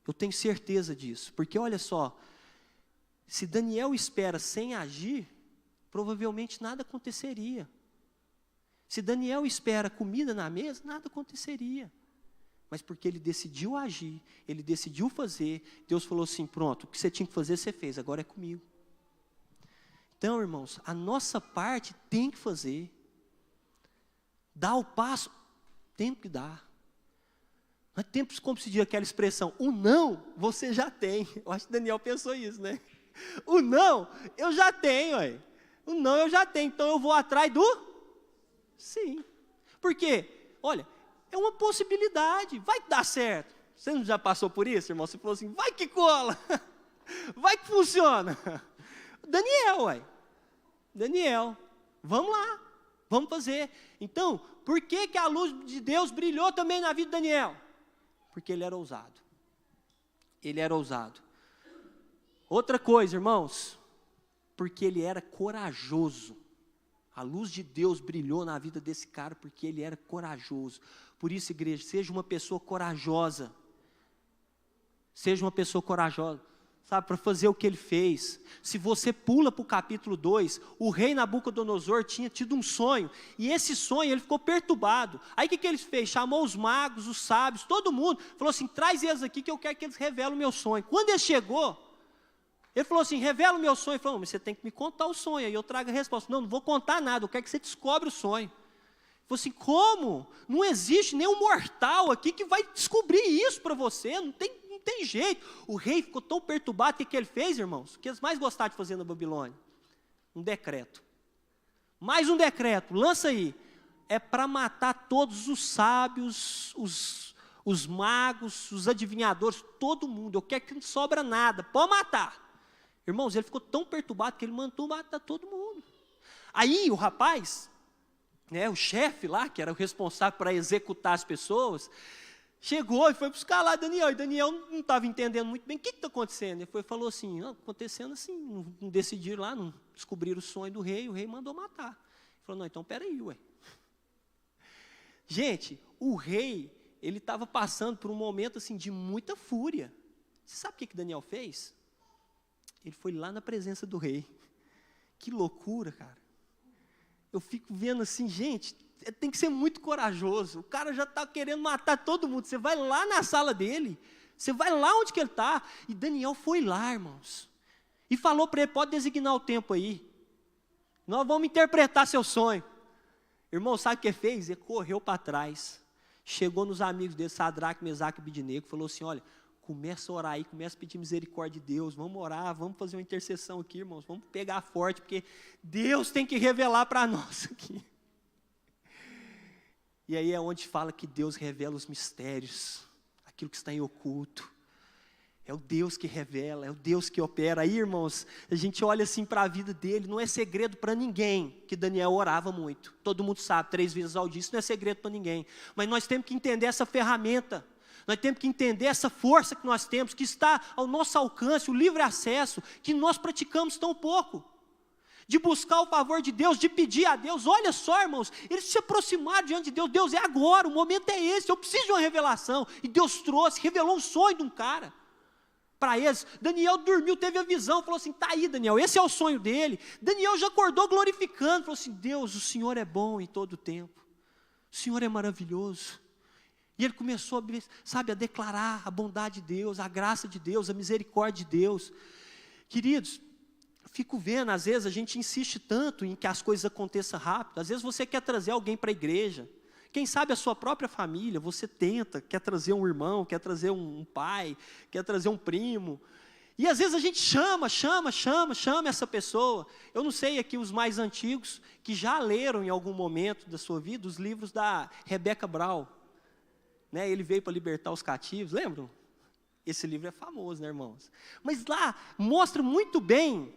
Eu tenho certeza disso, porque olha só, se Daniel espera sem agir, provavelmente nada aconteceria. Se Daniel espera comida na mesa, nada aconteceria. Mas porque ele decidiu agir, ele decidiu fazer, Deus falou assim, pronto, o que você tinha que fazer, você fez, agora é comigo. Então, irmãos, a nossa parte tem que fazer. Dar o passo, tem que dar. Nós temos como se diz aquela expressão, o não, você já tem. Eu acho que Daniel pensou isso, né? O não, eu já tenho, ué. O não, eu já tenho, então eu vou atrás do sim. Por quê? Olha, é uma possibilidade, vai dar certo. Você não já passou por isso, irmão? Você falou assim, vai que cola, vai que funciona. Daniel, ué. Daniel, vamos lá, vamos fazer. Então, por que a luz de Deus brilhou também na vida de Daniel? Porque ele era ousado. Ele era ousado. Outra coisa, irmãos, porque ele era corajoso. A luz de Deus brilhou na vida desse cara porque ele era corajoso. Por isso, igreja, seja uma pessoa corajosa. Seja uma pessoa corajosa. Sabe, para fazer o que ele fez. Se você pula para o capítulo 2, o rei Nabucodonosor tinha tido um sonho, e esse sonho ele ficou perturbado. Aí o que ele fez? Chamou os magos, os sábios, todo mundo, falou assim, traz eles aqui que eu quero que eles revelem o meu sonho. Quando ele chegou, ele falou assim, revela o meu sonho. Ele falou, mas você tem que me contar o sonho, aí eu trago a resposta. Não vou contar nada, eu quero que você descobre o sonho. Ele falou assim, como? Não existe nenhum mortal aqui que vai descobrir isso para você, não tem jeito. O rei ficou tão perturbado, o que ele fez, irmãos? O que eles mais gostaram de fazer na Babilônia? Um decreto. Mais um decreto, lança aí. É para matar todos os sábios, os magos, os adivinhadores, todo mundo. Eu quero que não sobra nada, pode matar. Irmãos, ele ficou tão perturbado que ele mandou matar todo mundo. Aí o rapaz, né, o chefe lá, que era o responsável para executar as pessoas, chegou e foi buscar lá Daniel, e Daniel não estava entendendo muito bem o que está acontecendo. Ele falou assim, acontecendo assim, não decidiram lá, não descobriram o sonho do rei, o rei mandou matar. Ele falou, não, então peraí, ué. Gente, o rei, ele estava passando por um momento assim de muita fúria. Você sabe o que Daniel fez? Ele foi lá na presença do rei. Que loucura, cara. Eu fico vendo assim, gente, tem que ser muito corajoso. O cara já está querendo matar todo mundo. Você vai lá na sala dele, você vai lá onde que ele está. E Daniel foi lá, irmãos, e falou para ele, pode designar o tempo aí. Nós vamos interpretar seu sonho. Irmão, sabe o que ele fez? Ele correu para trás, Chegou nos amigos dele, Sadraque, Mesaque e Abednego, falou assim, olha, começa a orar aí, começa a pedir misericórdia de Deus, vamos orar, vamos fazer uma intercessão aqui, irmãos, vamos pegar forte, porque Deus tem que revelar para nós aqui. E aí é onde fala que Deus revela os mistérios, aquilo que está em oculto. É o Deus que revela, é o Deus que opera. Aí, irmãos, a gente olha assim para a vida dele, não é segredo para ninguém que Daniel orava muito. Todo mundo sabe, 3 vezes ao dia, isso não é segredo para ninguém. Mas nós temos que entender essa ferramenta, nós temos que entender essa força que nós temos, que está ao nosso alcance, o livre acesso, que nós praticamos tão pouco. De buscar o favor de Deus, de pedir a Deus. Olha só, irmãos, eles se aproximaram diante de Deus. Deus, é agora, o momento é esse, eu preciso de uma revelação. E Deus trouxe, revelou um sonho de um cara para eles. Daniel dormiu, teve a visão, falou assim, está aí Daniel, esse é o sonho dele. Daniel já acordou glorificando, falou assim, Deus, o Senhor é bom em todo o tempo, o Senhor é maravilhoso. E ele começou, sabe, a declarar a bondade de Deus, a graça de Deus, a misericórdia de Deus. Queridos, fico vendo, às vezes a gente insiste tanto em que as coisas aconteçam rápido. Às vezes você quer trazer alguém para a igreja, quem sabe a sua própria família, você tenta, quer trazer um irmão, quer trazer um pai, quer trazer um primo, e às vezes a gente chama essa pessoa. Eu não sei aqui os mais antigos, que já leram em algum momento da sua vida, os livros da Rebecca Brown, né? Ele veio para libertar os cativos, lembram? Esse livro é famoso, né, irmãos? Mas lá mostra muito bem,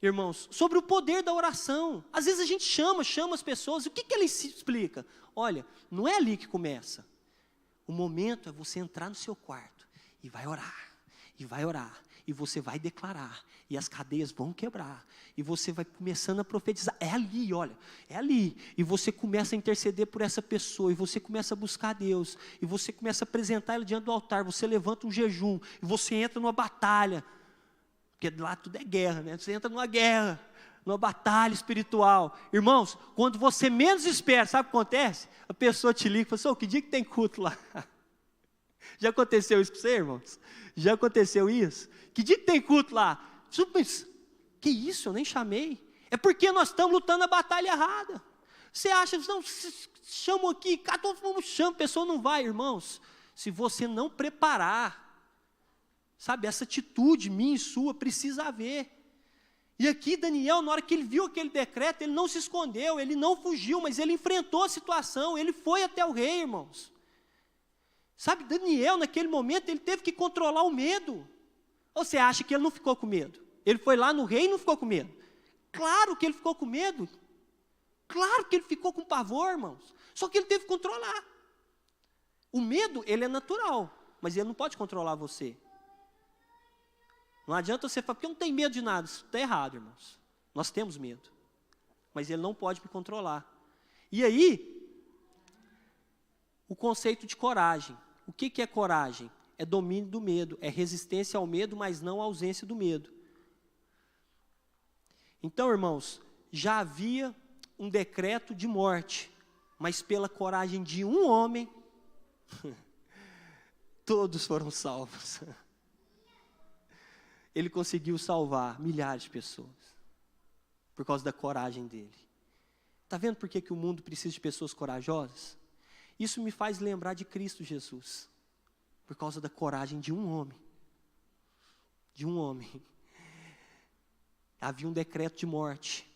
irmãos, sobre o poder da oração. Às vezes a gente chama as pessoas, e o que ele explica? Olha, não é ali que começa. O momento é você entrar no seu quarto, e vai orar, e você vai declarar, e as cadeias vão quebrar, e você vai começando a profetizar. É ali, olha, é ali. E você começa a interceder por essa pessoa, e você começa a buscar Deus, e você começa a apresentar Ele diante do altar, você levanta um jejum, e você entra numa batalha, porque lá tudo é guerra, né? Você entra numa guerra, numa batalha espiritual. Irmãos, quando você menos espera, sabe o que acontece? A pessoa te liga e fala assim, que dia que tem culto lá? Já aconteceu isso com você, irmãos? Já aconteceu isso? Que dia que tem culto lá? Mas, que isso, eu nem chamei. É porque nós estamos lutando a batalha errada. Você acha, não, chamam aqui, cada um chama, a pessoa não vai, irmãos. Se você não preparar, sabe, essa atitude minha e sua precisa haver. E aqui Daniel, na hora que ele viu aquele decreto, ele não se escondeu, ele não fugiu, mas ele enfrentou a situação, ele foi até o rei, irmãos. Sabe, Daniel, naquele momento, ele teve que controlar o medo. Ou você acha que ele não ficou com medo? Ele foi lá no rei e não ficou com medo? Claro que ele ficou com medo. Claro que ele ficou com pavor, irmãos. Só que ele teve que controlar. O medo, ele é natural, mas ele não pode controlar você. Não adianta você falar, porque eu não tenho medo de nada. Isso está errado, irmãos. Nós temos medo. Mas ele não pode me controlar. E aí, o conceito de coragem. O que é coragem? É domínio do medo. É resistência ao medo, mas não ausência do medo. Então, irmãos, já havia um decreto de morte. Mas pela coragem de um homem, todos foram salvos. Ele conseguiu salvar milhares de pessoas, por causa da coragem dele. Está vendo por que o mundo precisa de pessoas corajosas? Isso me faz lembrar de Cristo Jesus, por causa da coragem de um homem. De um homem. Havia um decreto de morte,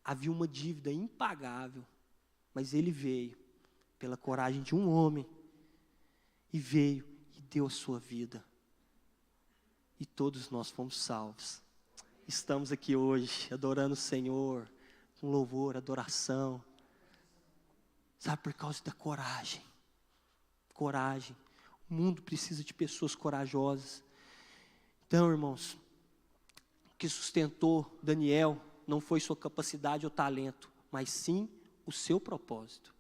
havia uma dívida impagável, mas ele veio, pela coragem de um homem, e veio e deu a sua vida. E todos nós fomos salvos. Estamos aqui hoje, adorando o Senhor, com louvor, adoração. Sabe, por causa da coragem. Coragem. O mundo precisa de pessoas corajosas. Então, irmãos, o que sustentou Daniel não foi sua capacidade ou talento, mas sim o seu propósito.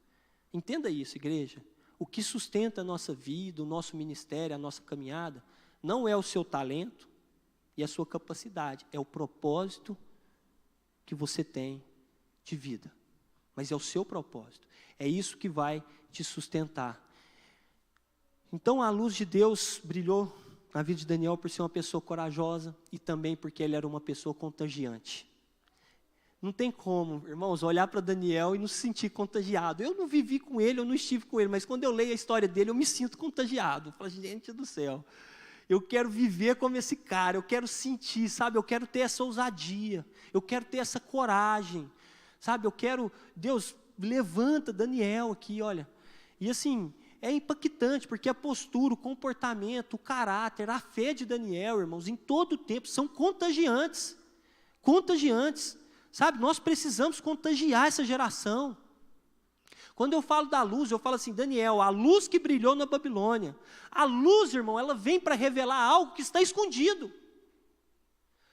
Entenda isso, igreja. O que sustenta a nossa vida, o nosso ministério, a nossa caminhada, não é o seu talento e a sua capacidade, é o propósito que você tem de vida. Mas é o seu propósito, é isso que vai te sustentar. Então a luz de Deus brilhou na vida de Daniel por ser uma pessoa corajosa e também porque ele era uma pessoa contagiante. Não tem como, irmãos, olhar para Daniel e não se sentir contagiado. Eu não vivi com ele, eu não estive com ele, mas quando eu leio a história dele, eu me sinto contagiado. Eu falo, gente do céu, eu quero viver como esse cara, eu quero sentir, sabe? Eu quero ter essa ousadia, eu quero ter essa coragem, sabe? Deus, levanta Daniel aqui, olha. E assim, é impactante, porque a postura, o comportamento, o caráter, a fé de Daniel, irmãos, em todo o tempo, são contagiantes. Contagiantes. Sabe, nós precisamos contagiar essa geração. Quando eu falo da luz, eu falo assim, Daniel, a luz que brilhou na Babilônia. A luz, irmão, ela vem para revelar algo que está escondido.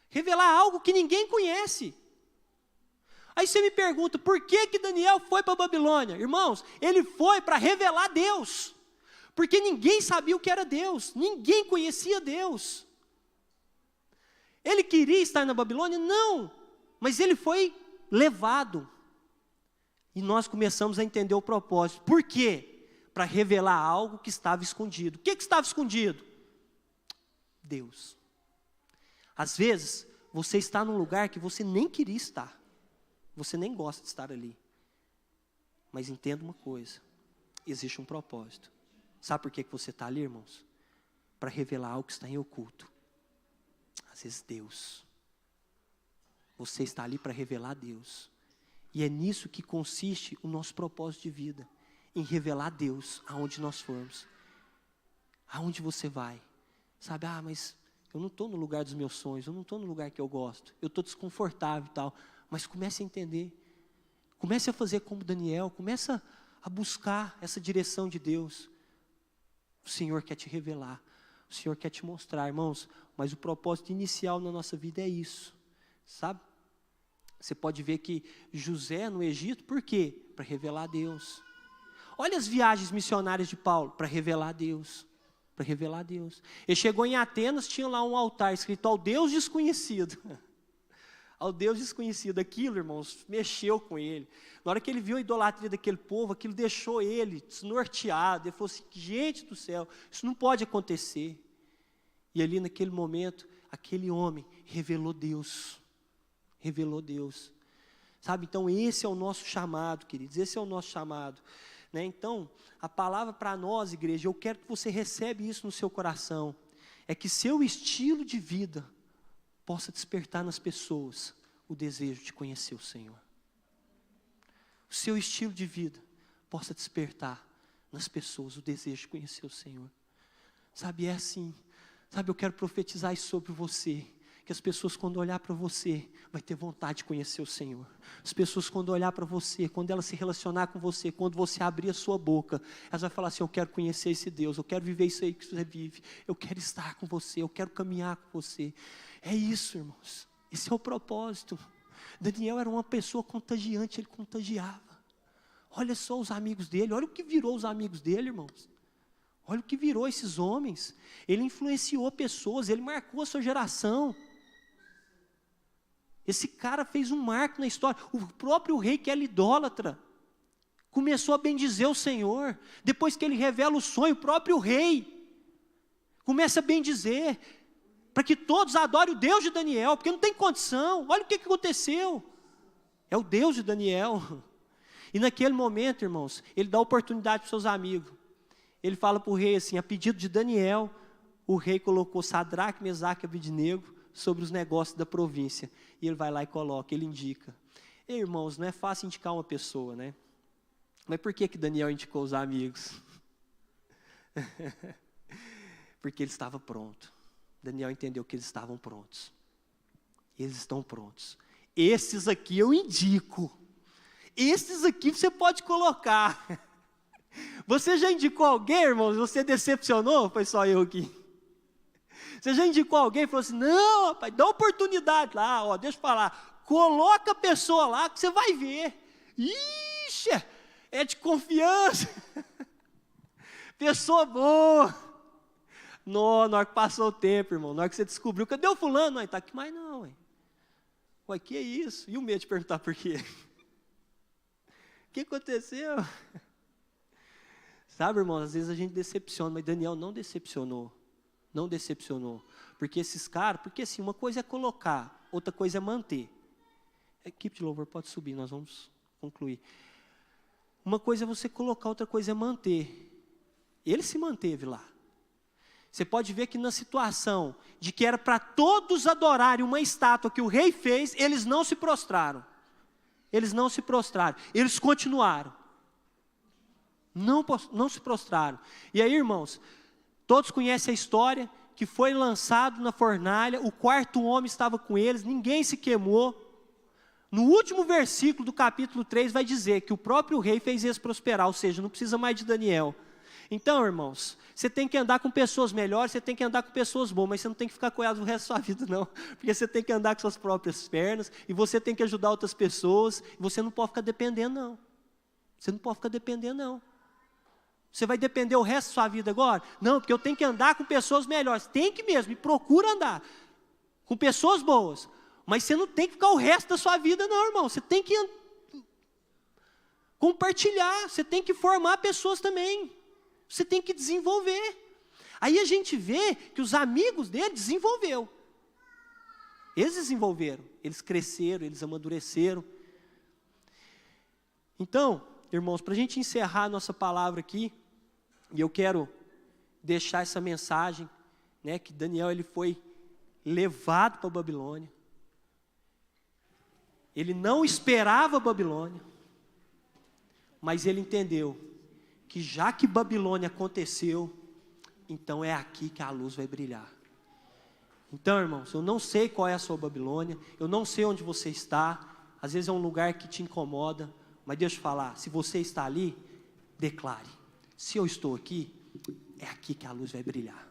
Revelar algo que ninguém conhece. Aí você me pergunta, por que que Daniel foi para a Babilônia? Irmãos, ele foi para revelar Deus. Porque ninguém sabia o que era Deus. Ninguém conhecia Deus. Ele queria estar na Babilônia? Não. Mas ele foi levado. E nós começamos a entender o propósito. Por quê? Para revelar algo que estava escondido. O que estava escondido? Deus. Às vezes, você está num lugar que você nem queria estar. Você nem gosta de estar ali. Mas entenda uma coisa. Existe um propósito. Sabe por que você está ali, irmãos? Para revelar algo que está em oculto. Às vezes, Deus. Você está ali para revelar Deus. E é nisso que consiste o nosso propósito de vida. Em revelar Deus aonde nós formos. Aonde você vai. Sabe, mas eu não estou no lugar dos meus sonhos. Eu não estou no lugar que eu gosto. Eu estou desconfortável e tal. Mas comece a entender. Comece a fazer como Daniel. Comece a buscar essa direção de Deus. O Senhor quer te revelar. O Senhor quer te mostrar, irmãos. Mas o propósito inicial na nossa vida é isso. Sabe? Você pode ver que José no Egito, por quê? Para revelar a Deus. Olha as viagens missionárias de Paulo, para revelar a Deus. Para revelar a Deus. Ele chegou em Atenas, tinha lá um altar escrito ao Deus desconhecido. Ao Deus desconhecido. Aquilo, irmãos, mexeu com ele. Na hora que ele viu a idolatria daquele povo, aquilo deixou ele desnorteado. Ele falou assim, gente do céu, isso não pode acontecer. E ali naquele momento, aquele homem revelou Deus. Revelou Deus. Sabe, então esse é o nosso chamado, queridos, esse é o nosso chamado. Né? Então, a palavra para nós, igreja, eu quero que você receba isso no seu coração, é que seu estilo de vida possa despertar nas pessoas o desejo de conhecer o Senhor. O seu estilo de vida possa despertar nas pessoas o desejo de conhecer o Senhor. Sabe, é assim. Sabe, eu quero profetizar isso sobre você. Que as pessoas quando olhar para você, vai ter vontade de conhecer o Senhor. As pessoas quando olhar para você, quando elas se relacionar com você, quando você abrir a sua boca, elas vão falar assim, eu quero conhecer esse Deus, eu quero viver isso aí que você vive, eu quero estar com você, eu quero caminhar com você. É isso, irmãos, esse é o propósito. Daniel era uma pessoa contagiante, ele contagiava. Olha só os amigos dele, olha o que virou os amigos dele, irmãos. Olha o que virou esses homens. Ele influenciou pessoas, ele marcou a sua geração. Esse cara fez um marco na história. O próprio rei, que era idólatra, começou a bendizer o Senhor. Depois que ele revela o sonho, o próprio rei começa a bendizer, para que todos adorem o Deus de Daniel, porque não tem condição. Olha o que aconteceu. É o Deus de Daniel. E naquele momento, irmãos, ele dá oportunidade para os seus amigos. Ele fala para o rei assim, a pedido de Daniel, o rei colocou Sadraque, Mesaque e Abednego sobre os negócios da província. E ele vai lá e coloca, ele indica. E, irmãos, não é fácil indicar uma pessoa, né? Mas por que Daniel indicou os amigos? Porque ele estava pronto. Daniel entendeu que eles estavam prontos. Eles estão prontos. Esses aqui eu indico. Esses aqui você pode colocar. Você já indicou alguém, irmãos? Você decepcionou? Foi só eu aqui. Você já indicou alguém e falou assim, não, rapaz, dá oportunidade lá, ó, deixa eu falar. Coloca a pessoa lá que você vai ver. Ixi, é de confiança. Pessoa boa. Não, na hora que passou o tempo, irmão, na hora que você descobriu, cadê o fulano? Não, está aqui mais não, ué. Ué, que é isso? E o medo de perguntar por quê? O que aconteceu? Sabe, irmão, às vezes a gente decepciona, mas Daniel não decepcionou. Não decepcionou. Porque esses caras, porque assim, uma coisa é colocar, outra coisa é manter. A equipe de louvor pode subir, nós vamos concluir. Uma coisa é você colocar, outra coisa é manter. Ele se manteve lá. Você pode ver que na situação de que era para todos adorarem uma estátua que o rei fez, eles não se prostraram. Eles não se prostraram, eles continuaram. Não se prostraram. E aí, irmãos, todos conhecem a história que foi lançado na fornalha, o quarto homem estava com eles, ninguém se queimou. No último versículo do capítulo 3 vai dizer que o próprio rei fez eles prosperar, ou seja, não precisa mais de Daniel. Então, irmãos, você tem que andar com pessoas melhores, você tem que andar com pessoas boas, mas você não tem que ficar com elas o resto da sua vida, não. Porque você tem que andar com suas próprias pernas, e você tem que ajudar outras pessoas, e você não pode ficar dependendo, não. Você não pode ficar dependendo, não. Você vai depender o resto da sua vida agora? Não, porque eu tenho que andar com pessoas melhores. Tem que mesmo, e procura andar com pessoas boas. Mas você não tem que ficar o resto da sua vida, não, irmão. Você tem que compartilhar, você tem que formar pessoas também. Você tem que desenvolver. Aí a gente vê que os amigos dele desenvolveram. Eles desenvolveram, eles cresceram, eles amadureceram. Então, irmãos, para a gente encerrar a nossa palavra aqui, e eu quero deixar essa mensagem, né, que Daniel ele foi levado para a Babilônia. Ele não esperava a Babilônia, mas ele entendeu que já que Babilônia aconteceu, então é aqui que a luz vai brilhar. Então, irmãos, eu não sei qual é a sua Babilônia, eu não sei onde você está, às vezes é um lugar que te incomoda, mas deixa eu falar, se você está ali, declare, se eu estou aqui, é aqui que a luz vai brilhar,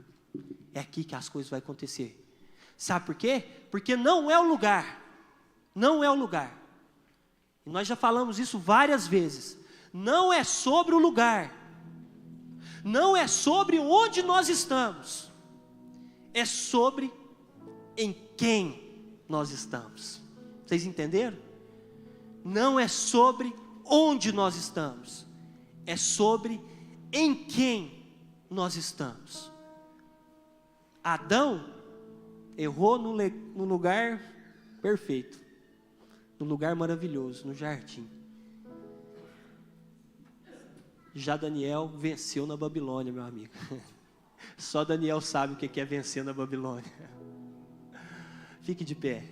é aqui que as coisas vão acontecer. Sabe por quê? Porque não é o lugar, não é o lugar, e nós já falamos isso várias vezes, não é sobre o lugar, não é sobre onde nós estamos, é sobre em quem nós estamos. Vocês entenderam? Não é sobre onde nós estamos, é sobre em quem nós estamos. Adão errou no lugar perfeito, no lugar maravilhoso, no jardim. Já Daniel venceu na Babilônia, meu amigo. Só Daniel sabe o que é vencer na Babilônia. Fique de pé.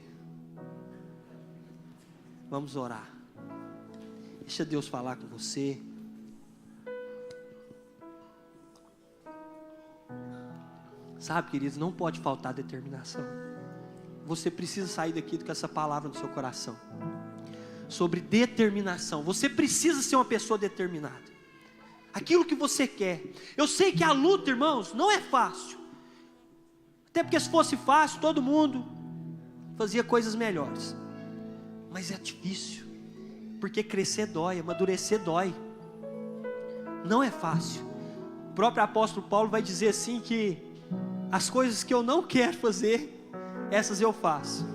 Vamos orar. Deixa Deus falar com você. Sabe, queridos, não pode faltar determinação. Você precisa sair daqui com essa palavra no seu coração. Sobre determinação. Você precisa ser uma pessoa determinada. Aquilo que você quer. Eu sei que a luta, irmãos, não é fácil. Até porque se fosse fácil, todo mundo fazia coisas melhores. Mas é difícil. Porque crescer dói, amadurecer dói. Não é fácil. O próprio apóstolo Paulo vai dizer assim que as coisas que eu não quero fazer, essas eu faço.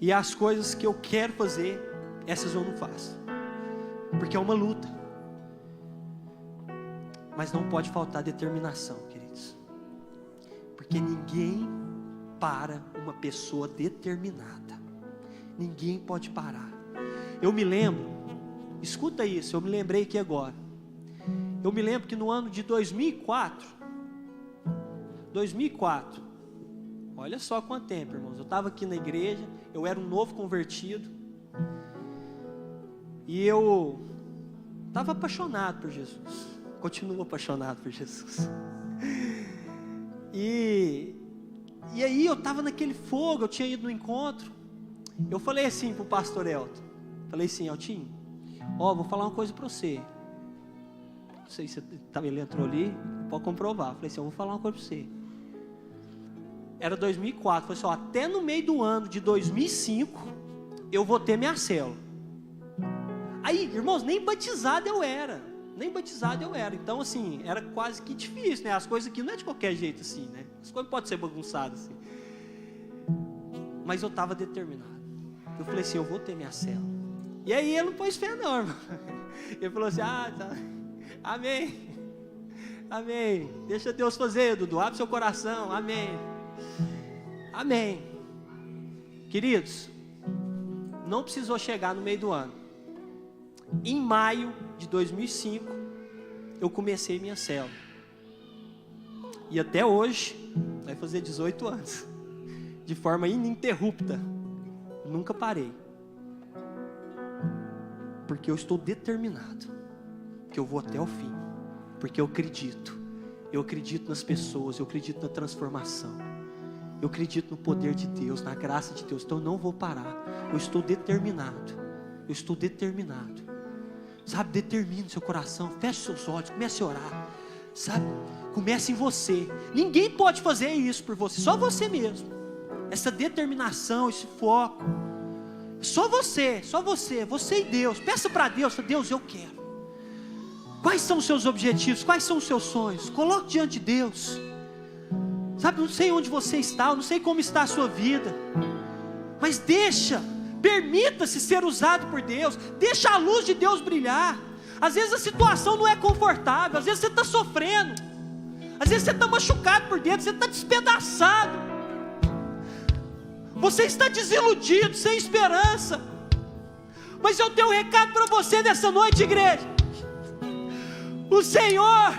E as coisas que eu quero fazer, essas eu não faço. Porque é uma luta. Mas não pode faltar determinação, queridos. Porque ninguém para uma pessoa determinada. Ninguém pode parar. Eu me lembro, escuta isso, eu me lembrei aqui agora. Eu me lembro que no ano de 2004, olha só quanto tempo, irmãos. Eu estava aqui na igreja, eu era um novo convertido. E eu estava apaixonado por Jesus. Continuo apaixonado por Jesus. E aí eu estava naquele fogo, eu tinha ido no encontro. Eu falei assim para o pastor Elton. Falei assim, Eltinho, vou falar uma coisa para você. Não sei se ele entrou ali, pode comprovar. Falei assim, eu vou falar uma coisa para você. Era 2004, falei assim, até no meio do ano de 2005, eu vou ter minha célula. Aí, irmãos, nem batizado eu era. Então, assim, era quase que difícil, né? As coisas aqui não é de qualquer jeito assim, né? As coisas podem ser bagunçadas assim. Mas eu estava determinado. Eu falei assim, eu vou ter minha célula. E aí ele não pôs fé não, irmão. Ele falou assim, tá. Amém. Amém. Deixa Deus fazer, Dudu. Abre seu coração. Amém. Amém. Queridos, não precisou chegar no meio do ano. Em maio de 2005, eu comecei minha célula. E até hoje, vai fazer 18 anos. De forma ininterrupta. Nunca parei. Porque eu estou determinado. Que eu vou até o fim. Porque eu acredito. Eu acredito nas pessoas. Eu acredito na transformação. Eu acredito no poder de Deus, na graça de Deus. Então eu não vou parar. Eu estou determinado. Eu estou determinado. Sabe, determine seu coração. Feche seus olhos, comece a orar. Sabe, comece em você. Ninguém pode fazer isso por você, só você mesmo. Essa determinação, esse foco. Só você e Deus. Peça para Deus, Deus, eu quero. Quais são os seus objetivos? Quais são os seus sonhos? Coloque diante de Deus. Sabe, não sei onde você está, eu não sei como está a sua vida. Mas permita-se ser usado por Deus. Deixa a luz de Deus brilhar. Às vezes a situação não é confortável. Às vezes você está sofrendo. Às vezes você está machucado por dentro. Você está despedaçado. Você está desiludido, sem esperança. Mas eu tenho um recado para você nessa noite, igreja. O Senhor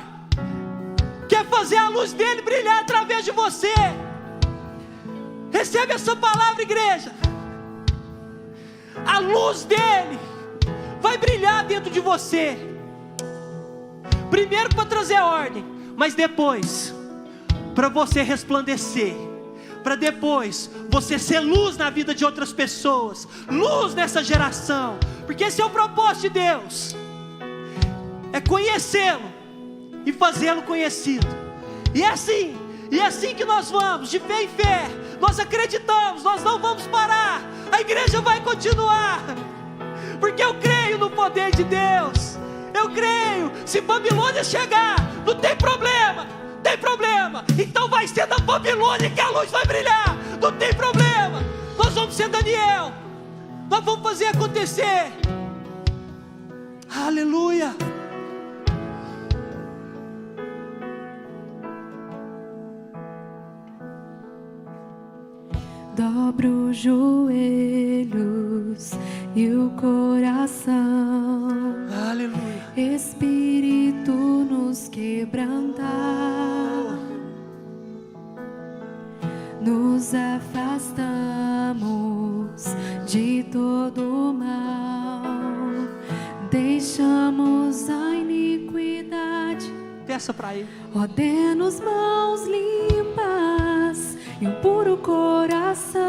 quer fazer a luz dele brilhar através de você. Recebe essa palavra, igreja. A luz dele vai brilhar dentro de você. Primeiro para trazer ordem, mas depois para você resplandecer, para depois você ser luz na vida de outras pessoas, luz nessa geração, porque esse é o propósito de Deus, é conhecê-lo e fazê-lo conhecido. E é assim que nós vamos, de fé em fé. Nós acreditamos, nós não vamos parar. A igreja vai continuar, porque eu creio no poder de Deus. Eu creio, se Babilônia chegar, não tem problema. Então vai ser da Babilônia que a luz vai brilhar. Não tem problema. Nós vamos ser Daniel. Nós vamos fazer acontecer. Aleluia. Dobro os joelhos e o coração. Aleluia. Espírito nos quebrantar, nos afastamos de todo mal, deixamos a iniquidade. Peça para ele. Ordena-nos mãos limpas e um puro coração.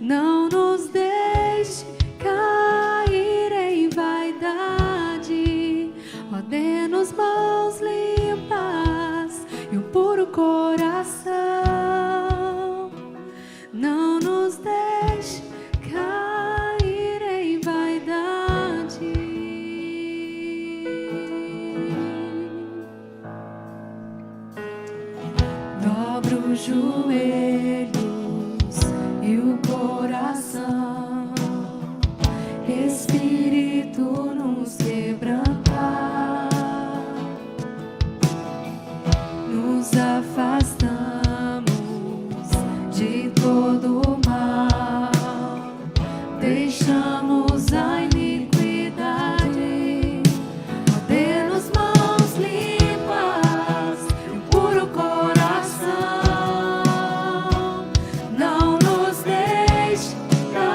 Não nos deixe cair em vaidade. Ordena-nos mãos limpas e um puro coração. Não nos deixe cair em vaidade. Dobra os joelhos e o coração, Espírito nos quebrantar, nos afastamos de todo o mal, deixamos a iniquidade. Ordena-nos mãos limpas e um puro coração. Não nos deixe cair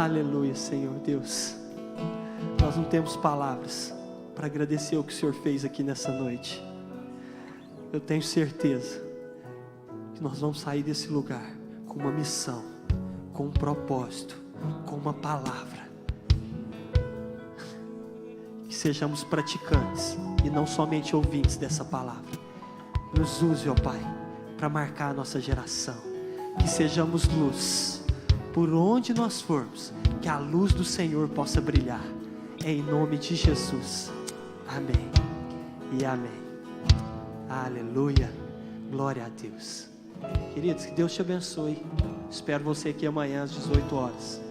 Aleluia, Senhor Deus. Nós não temos palavras para agradecer o que o Senhor fez aqui nessa noite. Eu tenho certeza que nós vamos sair desse lugar com uma missão, com um propósito, com uma palavra. Que sejamos praticantes e não somente ouvintes dessa palavra. Nos use, ó Pai, para marcar a nossa geração. Que sejamos luz por onde nós formos, que a luz do Senhor possa brilhar. Em nome de Jesus. Amém e amém. Aleluia. Glória a Deus. Queridos, que Deus te abençoe. Espero você aqui amanhã às 18 horas.